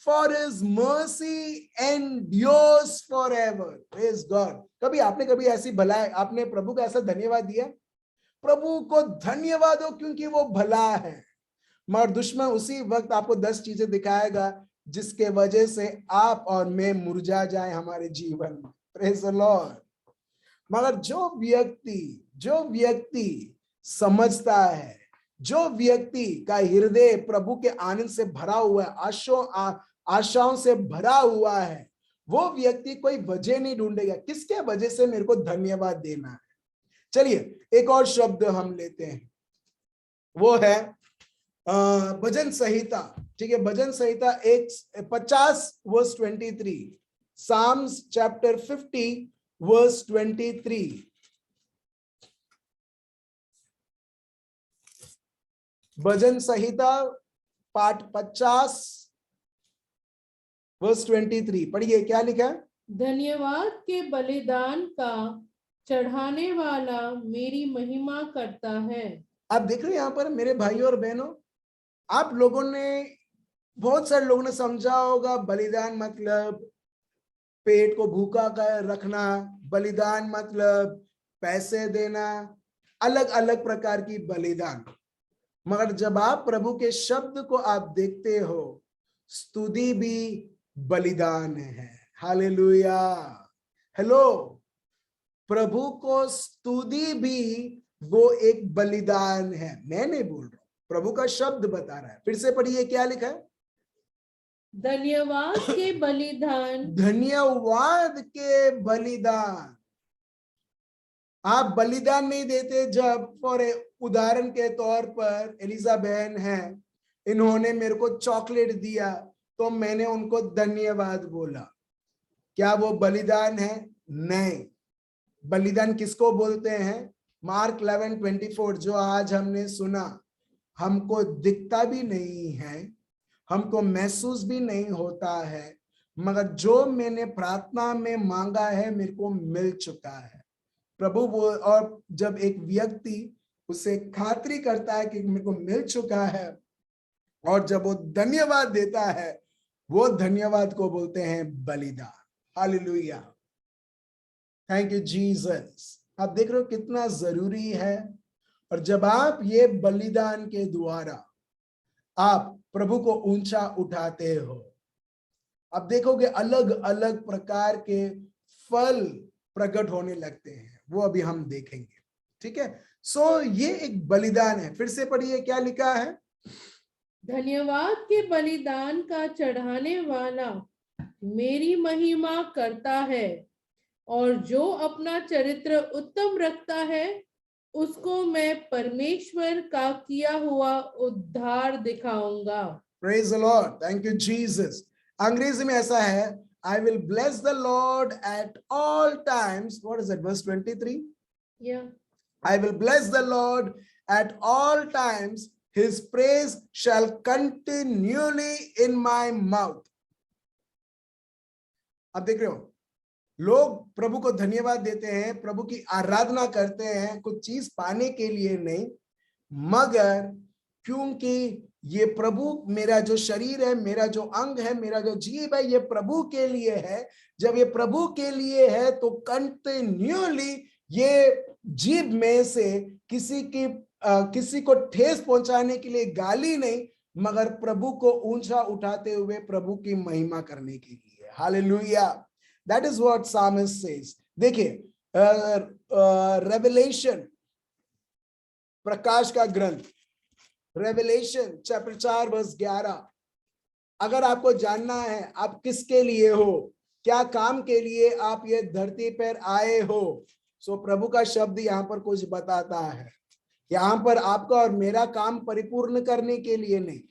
for his mercy endures forever. Praise God. कभी ऐसी भलाई, आपने प्रभु का ऐसा धन्यवाद दिया? प्रभु को धन्यवाद हो क्योंकि वो भला है। मगर दुश्मन उसी वक्त आपको 10 चीजें दिखाएगा जिसके वजह से आप और मैं मुरझा जाए हमारे जीवन में। Praise the Lord. मगर जो व्यक्ति समझता है, जो व्यक्ति का हृदय प्रभु के आनंद से भरा हुआ है, आशाओं से भरा हुआ है, वो व्यक्ति कोई वजह नहीं ढूंढेगा किसके वजह से मेरे को धन्यवाद देना है। चलिए एक और शब्द हम लेते हैं, वो है भजन संहिता। ठीक है, भजन संहिता 50 वर्स 23, साम्स चैप्टर 50 वर्स 23। भजन संहिता पाठ 50 वर्स 23, पढ़िए क्या लिखा है? धन्यवाद के बलिदान का चढ़ाने वाला मेरी महिमा करता है। आप देख रहे हैं यहाँ पर मेरे भाइयों और बहनों, आप लोगों ने, बहुत सारे लोगों ने समझा होगा बलिदान मतलब पेट को भूखा कर रखना, बलिदान मतलब पैसे देना, अलग अलग प्रकार की बलिदान। मगर जब आप प्रभु के शब्द को आप देखते हो, स्तुति भी बलिदान है। हालेलुया। हेलो, प्रभु को स्तुति भी वो एक बलिदान है। मैं नहीं बोल रहा हूं, प्रभु का शब्द बता रहा है। फिर से पढ़िए क्या लिखा है? धन्यवाद के बलिदान, धन्यवाद के बलिदान। आप बलिदान नहीं देते। जब फॉर उदाहरण के तौर पर एलिजा बहन है, इन्होंने मेरे को चॉकलेट दिया तो मैंने उनको धन्यवाद बोला, क्या वो बलिदान है? नहीं। बलिदान किसको बोलते हैं? मार्क 11:24 जो आज हमने सुना, हमको दिखता भी नहीं है, हमको महसूस भी नहीं होता है, मगर जो मैंने प्रार्थना में मांगा है मेरे को मिल चुका है। प्रभु वो, और जब एक व्यक्ति उसे खातरी करता है कि मेरे को मिल चुका है, और जब वो धन्यवाद देता है, वो धन्यवाद को बोलते हैं बलिदान। Hallelujah, thank you Jesus. आप देख रहे हो कितना जरूरी है। और जब आप ये बलिदान के द्वारा आप प्रभु को ऊंचा उठाते हो, आप देखोगे अलग अलग प्रकार के फल प्रकट होने लगते हैं, वो अभी हम देखेंगे। ठीक है, सो ये एक बलिदान है। फिर से पढ़िए क्या लिखा है। धन्यवाद के बलिदान का चढ़ाने वाला मेरी महिमा करता है, और जो अपना चरित्र उत्तम रखता है उसको मैं परमेश्वर का किया हुआ उद्धार दिखाऊंगा। Praise the Lord, thank you Jesus. अंग्रेजी में ऐसा है, I will bless the Lord at all times. What is that, verse 23? Yeah. I will bless the Lord at all times. His praise shall continually in my mouth. अब देख रहे हो, लोग प्रभु को धन्यवाद देते हैं, प्रभु की आराधना करते हैं, कुछ चीज पाने के लिए नहीं, मगर क्योंकि ये प्रभु, मेरा जो शरीर है, मेरा जो अंग है, मेरा जो जीव है, ये प्रभु के लिए है। जब ये प्रभु के लिए है तो कंटिन्यूअली ये जीव में से किसी को ठेस पहुंचाने के लिए गाली नहीं, मगर प्रभु को ऊंचा उठाते हुए प्रभु की महिमा करने के लिए। Hallelujah, that is what psalmist says. देखिए रेवलेशन, प्रकाश का ग्रंथ, रेवलेशन चैप्टर 4 वर्स 11। अगर आपको जानना है आप किसके लिए हो, क्या काम के लिए आप ये धरती पर आए हो, सो प्रभु का शब्द यहाँ पर कुछ बताता है। यहाँ पर आपका और मेरा काम परिपूर्ण करने के लिए नहीं,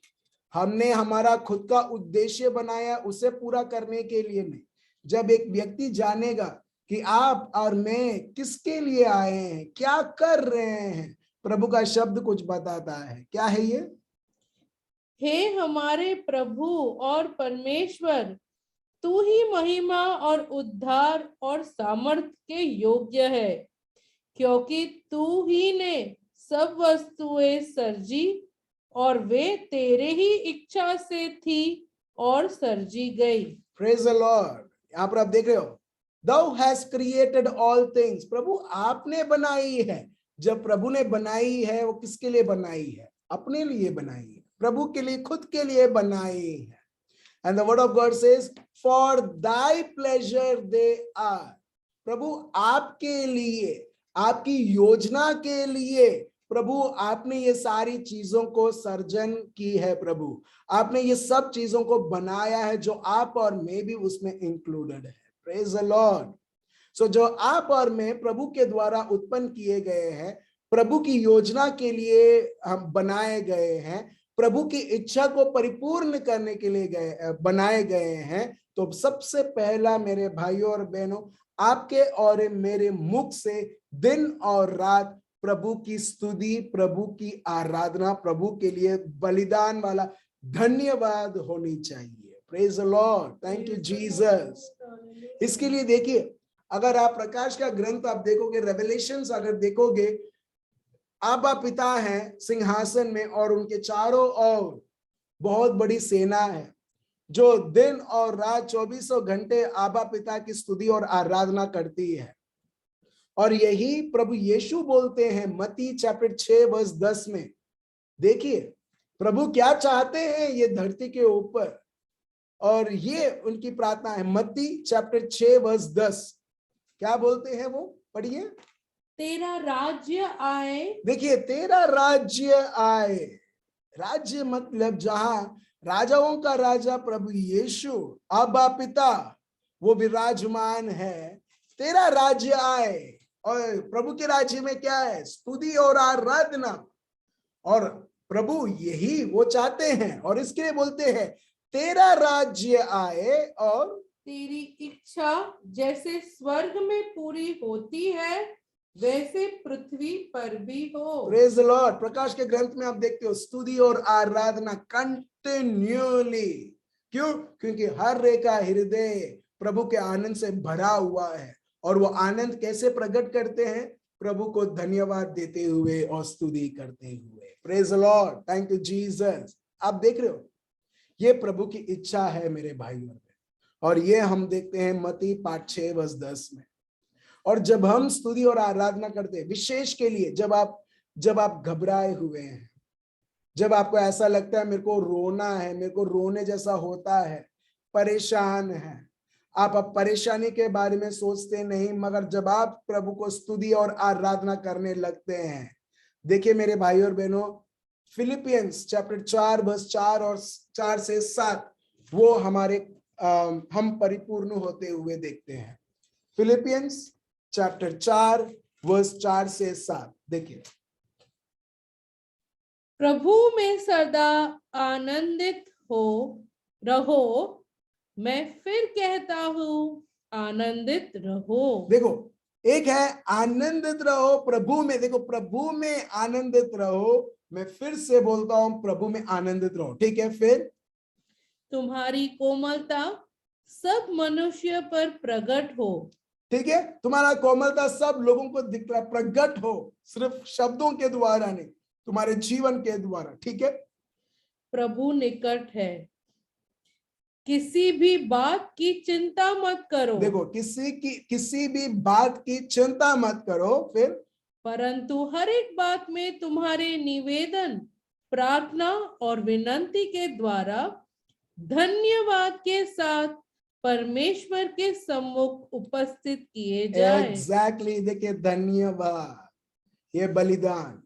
हमने हमारा खुद का उद्देश्य बनाया उसे पूरा करने के लिए नहीं। जब एक व्यक्ति जानेगा कि आप और मैं किसके लिए आए हैं, क्या कर रहे हैं, प्रभु का शब्द कुछ बताता है। क्या है ये? हे हमारे प्रभु और परमेश्वर, तू ही महिमा और उद्धार और सामर्थ के योग्य है, क्योंकि तू ही ने सब वस्तुएं सर्जी और वे तेरे ही इच्छा से थी और सर्जी गई। Praise the Lord. यहाँ पर आप देख रहे हो, Thou has created all things, प्रभु आपने बनाई है। जब प्रभु ने बनाई है, वो किसके लिए बनाई है? अपने लिए बनाई है, प्रभु के लिए, खुद के लिए बनाई है। And the word of God says, for thy pleasure they are. प्रभु आपके लिए, आपकी योजना के लिए प्रभु आपने ये सारी चीजों को सर्जन की है। प्रभु आपने ये सब चीजों को बनाया है जो आप और मैं भी उसमें इंक्लूडेड है। Praise the Lord. सो जो आप और मैं प्रभु के द्वारा उत्पन्न किए गए हैं, प्रभु की योजना के लिए हम बनाए गए हैं, प्रभु की इच्छा को परिपूर्ण करने के लिए बनाए गए हैं। तो सबसे पहला मेरे भाइयों और बहनों, आपके और मेरे मुख से दिन और रात प्रभु की स्तुति, प्रभु की आराधना, प्रभु के लिए बलिदान वाला धन्यवाद होनी चाहिए। Praise the Lord, thank you Jesus. इसके लिए देखिए, अगर आप प्रकाश का ग्रंथ आप देखोगे, रेवलेशंस अगर देखोगे, आबा पिता हैं सिंहासन में और उनके चारों ओर बहुत बड़ी सेना है जो दिन और रात 24 घंटे आबा पिता की स्तुति और आराधना करती है। और यही प्रभु यीशु बोलते हैं मत्ती चैप्टर 6 वर्स 10 में। देखिए प्रभु क्या चाहते हैं ये धरती के ऊपर, और ये उनकी प्रार्थना है। मत्ती चैप्टर 6 वर्स 10 क्या बोलते हैं वो? पढ़िए। तेरा राज्य आए। देखिए, तेरा राज्य आए। राज्य मतलब जहां राजाओं का राजा प्रभु यीशु अब्बा पिता वो विराजमान है। तेरा राज्य आए, और प्रभु के राज्य में क्या है? स्तुति और आराधना। और प्रभु यही वो चाहते हैं, और इसके लिए बोलते हैं तेरा राज्य आए और तेरी इच्छा जैसे स्वर्ग में पूरी होती है वैसे पृथ्वी पर भी हो। Praise the Lord. प्रकाश के ग्रंथ में आप देखते हो स्तुति और आराधना कंटिन्यूअली। क्यों? क्योंकि हर एक का हृदय प्रभु के आनंद से भरा हुआ है, और वो आनंद कैसे प्रकट करते हैं? प्रभु को धन्यवाद देते हुए और स्तुति करते हुए। Praise the Lord, thank you Jesus. आप देख रहे हो, ये प्रभु की इच्छा है मेरे भाइयों, और ये हम देखते हैं मत्ती 5:6-10 में। और जब हम स्तुति और आराधना करते हैं, विशेष के लिए जब आप घबराए हुए हैं, जब आपको ऐसा लगता है मेरे को रोना है, मेरे को रोने जैसा होता है, परेशान है, आप अब परेशानी के बारे में सोचते नहीं, मगर जब आप प्रभु को स्तुति और आराधना करने लगते हैं, देखिए मेरे भाई और बहनों, फिलिपियंस चैप्टर 4:4 और 4-7 वो हम परिपूर्ण होते हुए देखते हैं। फिलिपियंस चैप्टर 4:4-7 देखिए। प्रभु में सदा आनंदित रहो। मैं फिर कहता हूँ आनंदित रहो। देखो, एक है आनंदित रहो प्रभु में। देखो, प्रभु में आनंदित रहो। मैं फिर से बोलता हूं, प्रभु में आनंदित रहो। ठीक है, फिर तुम्हारी कोमलता सब मनुष्य पर प्रकट हो। ठीक है, तुम्हारा कोमलता सब लोगों को दिख रहा, प्रकट हो, सिर्फ शब्दों के द्वारा नहीं, तुम्हारे जीवन के द्वारा। ठीक है, प्रभु निकट है, किसी भी बात की चिंता मत करो। देखो, किसी भी बात की चिंता मत करो। फिर परंतु हर एक बात में तुम्हारे निवेदन, प्रार्थना और विनंती के द्वारा धन्यवाद के साथ परमेश्वर के सम्मुख उपस्थित किए जाए। एग्जैक्टली, देखिए, धन्यवाद, ये बलिदान,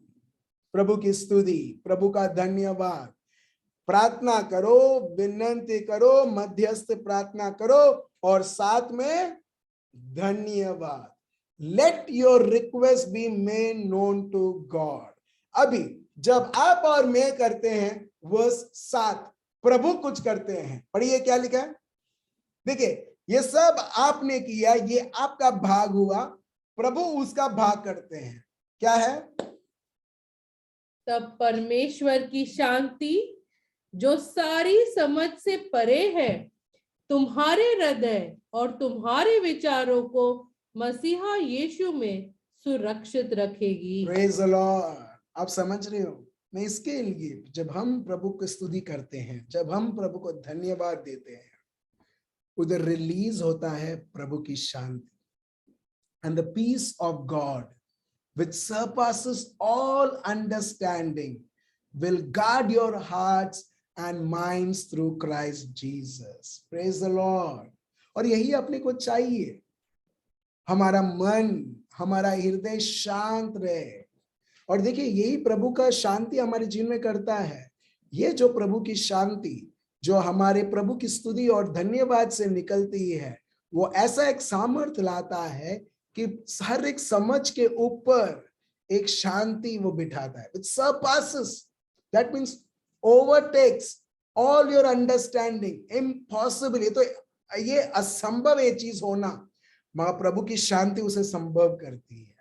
प्रभु की स्तुति, प्रभु का धन्यवाद। प्रार्थना करो, विनंती करो, मध्यस्थ प्रार्थना करो, और साथ में धन्यवाद। Let your request be made known to God. अभी जब आप और मैं करते हैं, वर्स 7, प्रभु कुछ करते हैं। पढ़िए क्या लिखा है। देखिए, ये सब आपने किया, ये आपका भाग हुआ, प्रभु उसका भाग करते हैं। क्या है? तब परमेश्वर की शांति जो सारी समझ से परे है, तुम्हारे हृदय और तुम्हारे विचारों को मसीहा यीशु में सुरक्षित रखेगी। Praise the Lord. आप समझ रहे हो, मैं इसके लिए जब हम प्रभु की स्तुति करते हैं, जब हम प्रभु को धन्यवाद देते हैं, उधर रिलीज होता है प्रभु की शांति, and the peace of God which surpasses all understanding will guard your hearts and minds through Christ Jesus. Praise the Lord. और यही अपने को चाहिए, हमारा मन, हमारा हृदय शांत रहे। और देखिए, यही प्रभु का शांति हमारे जीवन में करता है। ये जो प्रभु की शांति जो हमारे प्रभु की स्तुति और धन्यवाद से निकलती है, वो ऐसा एक सामर्थ्य लाता है कि हर एक समझ के ऊपर एक शांति वो बिठाता है। It surpasses, that means overtakes all your understanding. Impossible, ये असंभव ये चीज होना, मगर प्रभु की शांति उसे संभव करती है।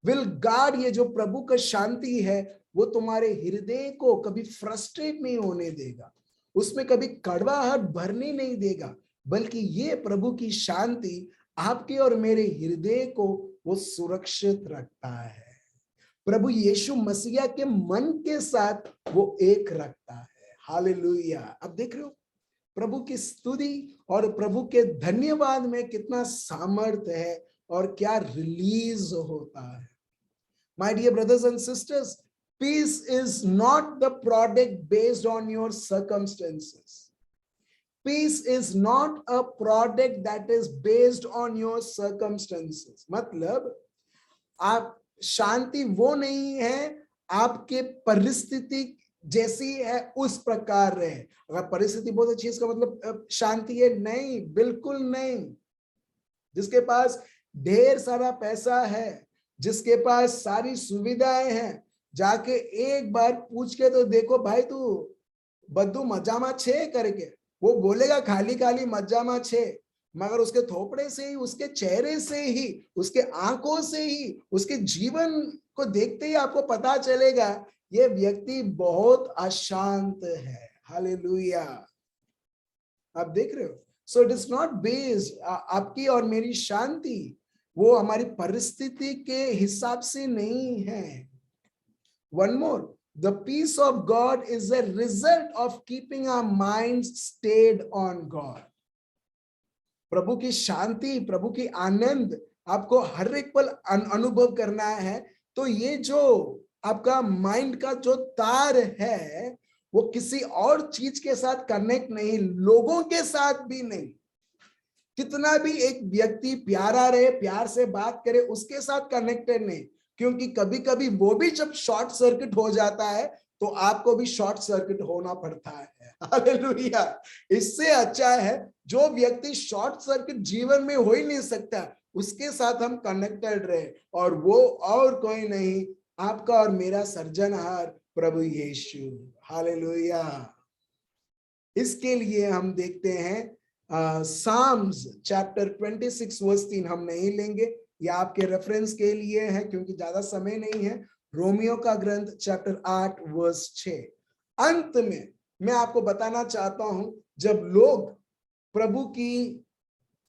Will guard, ये जो प्रभु का शांति है वो तुम्हारे हृदय को कभी फ्रस्ट्रेट नहीं होने देगा, उसमें कभी कड़वाहट भरने नहीं देगा, बल्कि ये प्रभु की शांति आपके और मेरे हृदय को वो सुरक्षित रखता है। प्रभु यीशु मसीहा के मन के साथ वो एक रखता है। हालेलुया। अब देख रहे हो प्रभु की स्तुति और प्रभु के धन्यवाद में कितना सामर्थ्य है और क्या रिलीज होता है। My dear brothers and sisters, peace is not the product based on your circumstances. Peace is not a product that is based on your circumstances. मतलब आप शांति वो नहीं है आपके परिस्थिति जैसी है उस प्रकार रहे। अगर परिस्थिति बहुत अच्छी है इसका मतलब शांति है? नहीं, बिल्कुल नहीं। जिसके पास ढेर सारा पैसा है, जिसके पास सारी सुविधाएं हैं, जाके एक बार पूछ के तो देखो भाई तू बद्दू मजामा छे करके, वो बोलेगा खाली खाली मजामा छे, मगर उसके थोपड़े से ही, उसके चेहरे से ही, उसके आंखों से ही, उसके जीवन को देखते ही आपको पता चलेगा ये व्यक्ति बहुत अशांत है। हालेलुया। आप देख रहे हो? So it is not based, आपकी और मेरी शांति वो हमारी परिस्थिति के हिसाब से नहीं है। One more, the peace of God is a result of keeping our minds stayed on God. प्रभु की शांति, प्रभु की आनंद आपको हर एक पल अनुभव करना है, तो ये जो आपका माइंड का जो तार है वो किसी और चीज के साथ कनेक्ट नहीं, लोगों के साथ भी नहीं। कितना भी एक व्यक्ति प्यारा रहे, प्यार से बात करे, उसके साथ कनेक्टेड नहीं, क्योंकि कभी कभी वो भी जब शॉर्ट सर्किट हो जाता है तो आपको भी शॉर्ट सर्किट होना पड़ता है। हालेलुया। इससे अच्छा है जो व्यक्ति शॉर्ट सर्किट जीवन में हो ही नहीं सकता, उसके साथ हम कनेक्टेड रहे, और वो और कोई नहीं, आपका और मेरा सर्जनहार प्रभु यीशु। हालेलुया। इसके लिए हम देखते हैं साम्स चैप्टर 26 वर्स 3, हम नहीं लेंगे, ये आपके रेफरेंस के लिए है क्योंकि ज्यादा समय नहीं है। रोमियो का ग्रंथ चैप्टर 8 वर्स 6। अंत में मैं आपको बताना चाहता हूं, जब लोग प्रभु की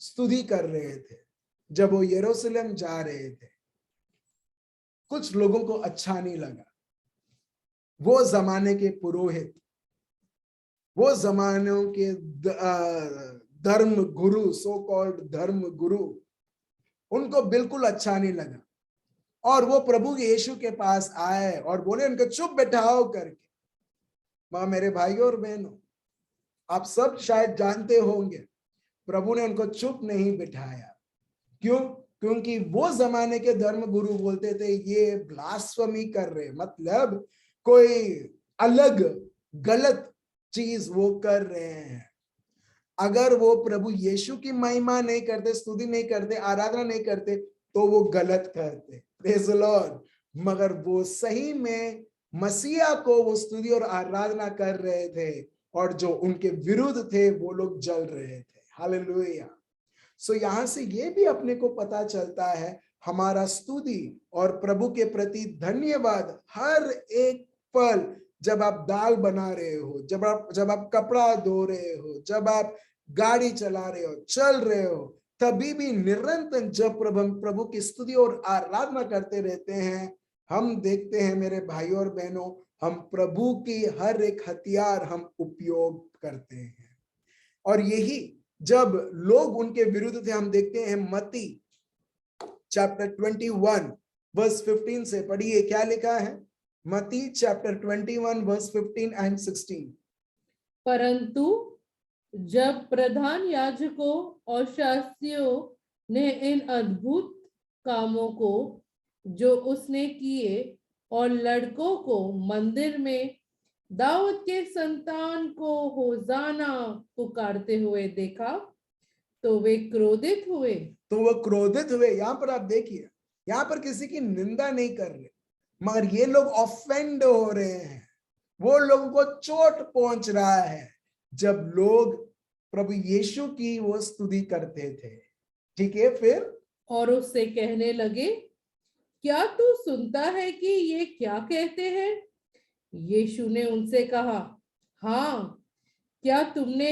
स्तुति कर रहे थे, जब वो यरूशलेम जा रहे थे, कुछ लोगों को अच्छा नहीं लगा। वो जमाने के पुरोहित, वो जमानों के धर्म गुरु, सो कॉल्ड धर्म गुरु, उनको बिल्कुल अच्छा नहीं लगा, और वो प्रभु यीशु के पास आए और बोले उनको चुप बैठाओ करके। मां मेरे भाइयों और बहनों, आप सब शायद जानते होंगे प्रभु ने उनको चुप नहीं बिठाया। क्यों? क्योंकि वो जमाने के धर्म गुरु बोलते थे ये ब्लास्फेमी कर रहे, मतलब कोई अलग गलत चीज वो कर रहे हैं। अगर वो प्रभु यीशु की महिमा नहीं करते, स्तुति नहीं करते, आराधना नहीं करते, तो वो गलत करते। Praise the Lord. मगर वो सही में मसीहा को वो स्तुति और आराधना कर रहे थे, और जो उनके विरुद्ध थे वो लोग जल रहे थे। हालेलुया। सो यहां से ये भी अपने को पता चलता है, हमारा स्तुति और प्रभु के प्रति धन्यवाद हर एक पल, जब आप दाल बना रहे हो, जब आप कपड़ा धो रहे हो, जब आप गाड़ी चला रहे हो, चल रहे हो, तभी भी निरंतर जब प्रभु की स्तुति और आराधना करते रहते हैं, हम देखते हैं मेरे भाइयों और बहनों, हम प्रभु की हर एक हथियार हम उपयोग करते हैं। और यही जब लोग उनके विरुद्ध थे, हम देखते हैं मत्ती चैप्टर 21 वर्स 15 से पढ़िए, क्या लिखा है? मत्ती चैप्टर 21 वर्स 15 एंड 16। परंतु जब प्रधान याजकों और शास्त्रियों ने इन अद्भुत कामों को जो उसने किए और लड़कों को मंदिर में दाऊद के संतान को होजाना पुकारते हुए देखा, तो वे क्रोधित हुए। यहाँ पर आप देखिए, यहाँ पर किसी की निंदा नहीं कर रहे, मगर ये लोग ऑफेंड हो रहे हैं, वो लोगों को चोट पहुंच रहा है जब लोग प्रभु यीशु की वो स्तुति करते थे। ठीक है, फिर और उससे कहने लगे, क्या तू सुनता है कि ये क्या कहते हैं? यीशु ने उनसे कहा, हाँ, क्या तुमने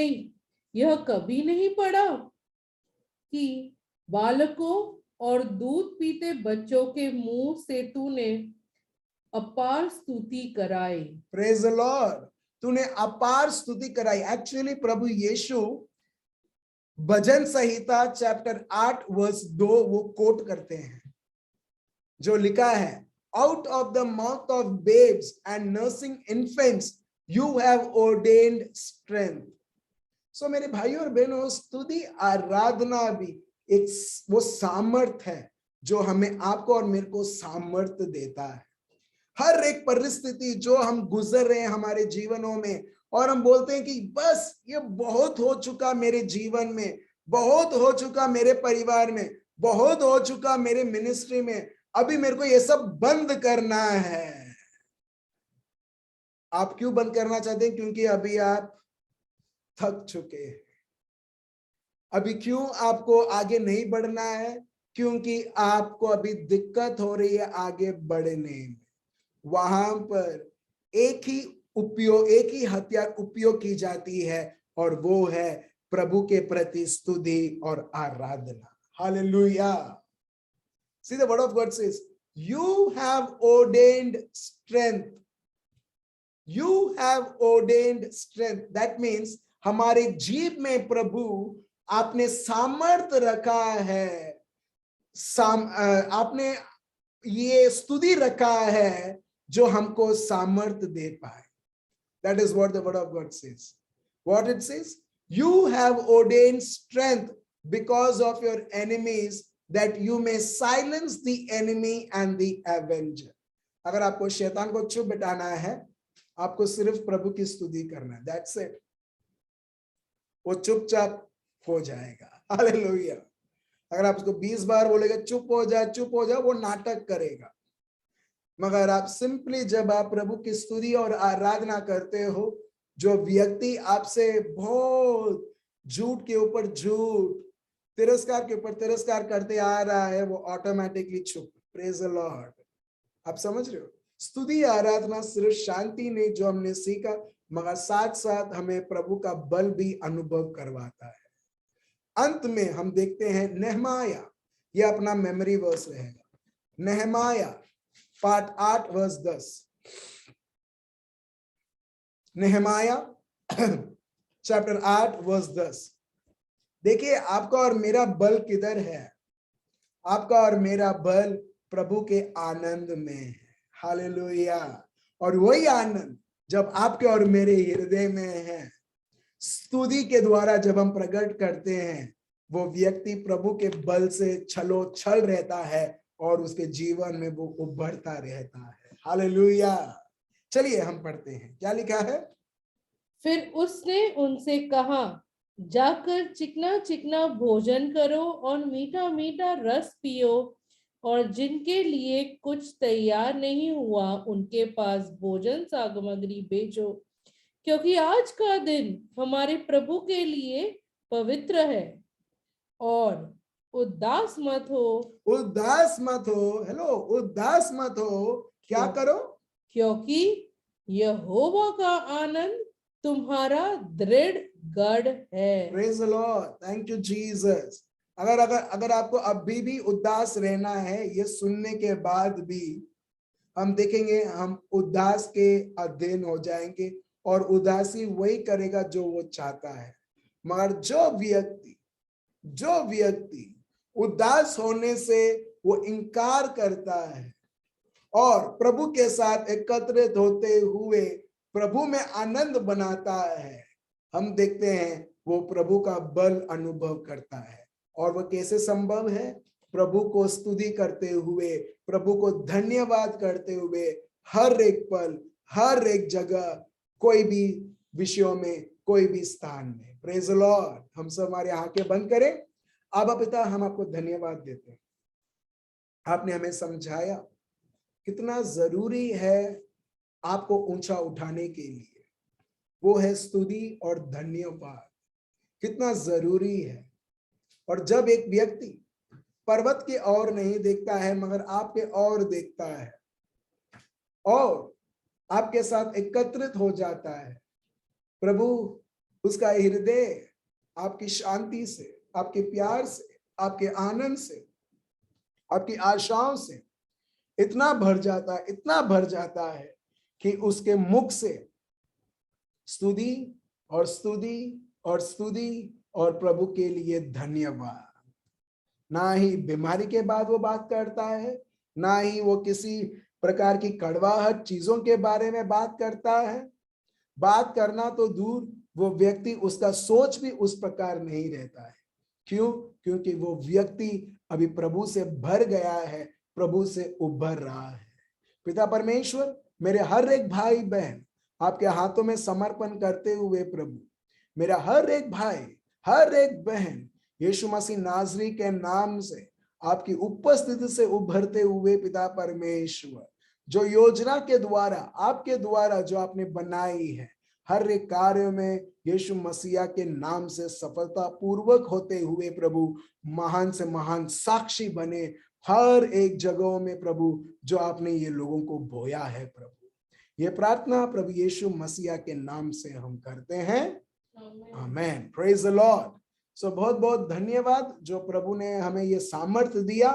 यह कभी नहीं पढ़ा कि बालकों और दूध पीते बच्चों के मुंह से तूने अपार स्तुति कराई। Praise the Lord. तूने अपार स्तुति कराई। एक्चुअली प्रभु यीशु भजन संहिता चैप्टर 8 वर्स 2 वो कोट करते हैं, जो लिखा है, out of the mouth of babes and nursing infants you have ordained strength. So मेरे भाइयों और बहनों, स्तुति आराधना भी एक वो सामर्थ है जो हमें, आपको और मेरे को सामर्थ देता है। हर एक परिस्थिति जो हम गुजर रहे हैं हमारे जीवनों में, और हम बोलते हैं कि बस ये बहुत हो चुका मेरे जीवन में, बहुत हो चुका मेरे परिवार में, बहुत हो चुका मेरे मिनिस्ट्री में, अभी मेरे को ये सब बंद करना है। आप क्यों बंद करना चाहते हैं? क्योंकि अभी आप थक चुके हैं। अभी क्यों आपको आगे नहीं बढ़ना है? क्योंकि आपको अभी दिक्कत हो रही है आगे बढ़ने में। वहां पर एक ही हथियार उपयोग की जाती है, और वो है प्रभु के प्रति स्तुति और आराधना। Hallelujah. See, the word of God says, you have ordained strength. You have ordained strength. That means हमारे जीव में प्रभु आपने सामर्थ रखा है, आपने ये स्तुति रखा है जो हमको सामर्थ दे पाए। That is what the word of God says. What it says? You have ordained strength because of your enemies, that you may silence the enemy and the avenger. अगर आपको शैतान को चुप बिठाना है, आपको सिर्फ प्रभु की स्तुति करना है। That's it. वो चुपचाप हो जाएगा। हालेलुया। अगर आप उसको 20 बार बोलेगा चुप हो जा, वो नाटक करेगा। मगर आप सिंपली जब आप प्रभु की स्तुति और आराधना करते हो, जो व्यक्ति आपसे बहुत झूठ के ऊपर झूठ, तिरस्कार के ऊपर तिरस्कार करते आ रहा है, वो ऑटोमेटिकली चुप। Praise the Lord. आप समझ रहे हो? स्तुति आराधना सिर्फ शांति नहीं जो हमने सीखा, मगर साथ साथ हमें प्रभु का बल भी अनुभव करवाता है। अंत में हम देखते हैं नहमाया, यह अपना मेमोरी वर्स रहेगा। Nehemiah part 8 verse 10। Nehemiah chapter 8 verse 10। देखिए आपका और मेरा बल किधर है? आपका और मेरा बल प्रभु के आनंद में है। हालेलुया। और वही आनंद जब आपके और मेरे हृदय में है, स्तुति के द्वारा जब हम प्रकट करते हैं, वो व्यक्ति प्रभु के बल से छलो छल रहता है और उसके जीवन में वो उभरता रहता है। हालेलुया। चलिए हम पढ़ते हैं, क्या लिखा है? फिर उसने उनसे कहा, जाकर चिकना चिकना भोजन करो और मीठा मीठा रस पियो, और जिनके लिए कुछ तैयार नहीं हुआ उनके पास भोजन सामग्री भेजो, क्योंकि आज का दिन हमारे प्रभु के लिए पवित्र है। और उदास मत हो। उदास मत हो। हेलो, उदास मत हो। क्या करो? क्योंकि यहोवा का आनंद तुम्हारा दृढ़ गढ़ है। Praise the Lord. Thank you Jesus. अगर आपको अभी भी उदास रहना है, ये सुनने के बाद भी हम देखेंगे हम उदास के अधीन हो जाएंगे, और उदासी वही करेगा जो वो चाहता है। मगर जो व्यक्ति उदास होने से वो इनकार करता है और प्रभु के साथ एकत्रित होते हुए प्रभु में आनंद बनाता है, हम देखते हैं वो प्रभु का बल अनुभव करता है। और वो कैसे संभव है? प्रभु को स्तुति करते हुए, प्रभु को धन्यवाद करते हुए, हर एक पल, हर एक जगह, कोई भी विषयों में, कोई भी स्थान में। Praise the Lord. हम सब हमारे आंखें बंद करें। आबा पिता, हम आपको धन्यवाद देते हैं। आपने हमें समझाया कितना जरूरी है आपको ऊंचा उठाने के लिए, वो है स्तुति और धन्यवाद। कितना जरूरी है। और जब एक व्यक्ति पर्वत की ओर नहीं देखता है मगर आपके ओर देखता है और आपके साथ एकत्रित हो जाता है, प्रभु उसका हृदय आपकी शांति से, आपके प्यार से, आपके आनंद से, आपकी आशाओं से इतना भर जाता है कि उसके मुख से स्तुति और स्तुति और स्तुति और प्रभु के लिए धन्यवाद। ना ही बीमारी के बाद वो बात करता है, ना ही वो किसी प्रकार की कड़वाहट चीजों के बारे में बात करता है। बात करना तो दूर, वो व्यक्ति, उसका सोच भी उस प्रकार नहीं रहता है। क्यों? क्योंकि वो व्यक्ति अभी प्रभु से भर गया है, प्रभु से उभर रहा है। पिता परमेश्वर, मेरे हर एक भाई बहन आपके हाथों में समर्पण करते हुए प्रभु, मेरा हर एक भाई, हर एक बहन यीशु मसीह नाजरी के नाम से आपकी उपस्थिति से उभरते हुए पिता परमेश्वर, जो योजना के द्वारा, आपके द्वारा जो आपने बनाई है, हर एक कार्य में यीशु मसीह के नाम से सफलता पूर्वक होते हुए प्रभु महान से महान साक्षी बने हर एक जगहों में प्रभु, जो आपने ये लोगों को बोया है प्रभु। ये प्रार्थना प्रभु यीशु मसीह के नाम से हम करते हैं, amen. Praise the Lord. So बहुत बहुत धन्यवाद जो प्रभु ने हमें ये सामर्थ्य दिया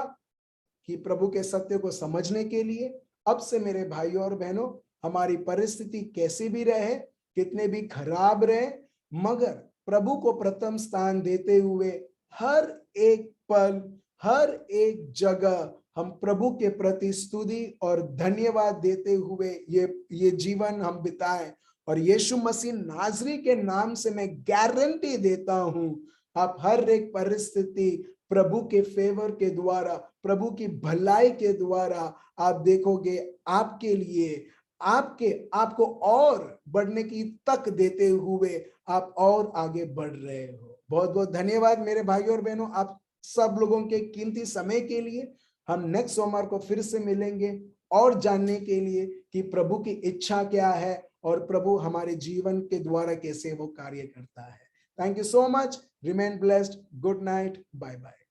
कि प्रभु के सत्य को समझने के लिए। अब से मेरे भाइयों और बहनों, हमारी परिस्थिति कैसी भी रहे, कितने भी खराब रहे, मगर प्रभु को प्रथम स्थान देते हुए हर एक पल, हर एक जगह हम प्रभु के प्रति स्तुति और धन्यवाद देते हुए ये जीवन हम बिताएं। और यीशु मसीह नाजरी के नाम से मैं गारंटी देता हूं, आप हर एक परिस्थिति प्रभु के फेवर के द्वारा, प्रभु की भलाई के द्वारा आप देखोगे आपके लिए, आपको और बढ़ने की तक देते हुए आप और आगे बढ़ रहे हो। बहुत बहुत धन्यवाद मेरे भाइयों और बहनों, आप सब लोगों के कीमती समय के लिए। हम नेक्स्ट सोमवार को फिर से मिलेंगे और जानने के लिए कि प्रभु की इच्छा क्या है और प्रभु हमारे जीवन के द्वारा कैसे वो कार्य करता है। Thank you so much. Remain blessed. Good night. Bye bye.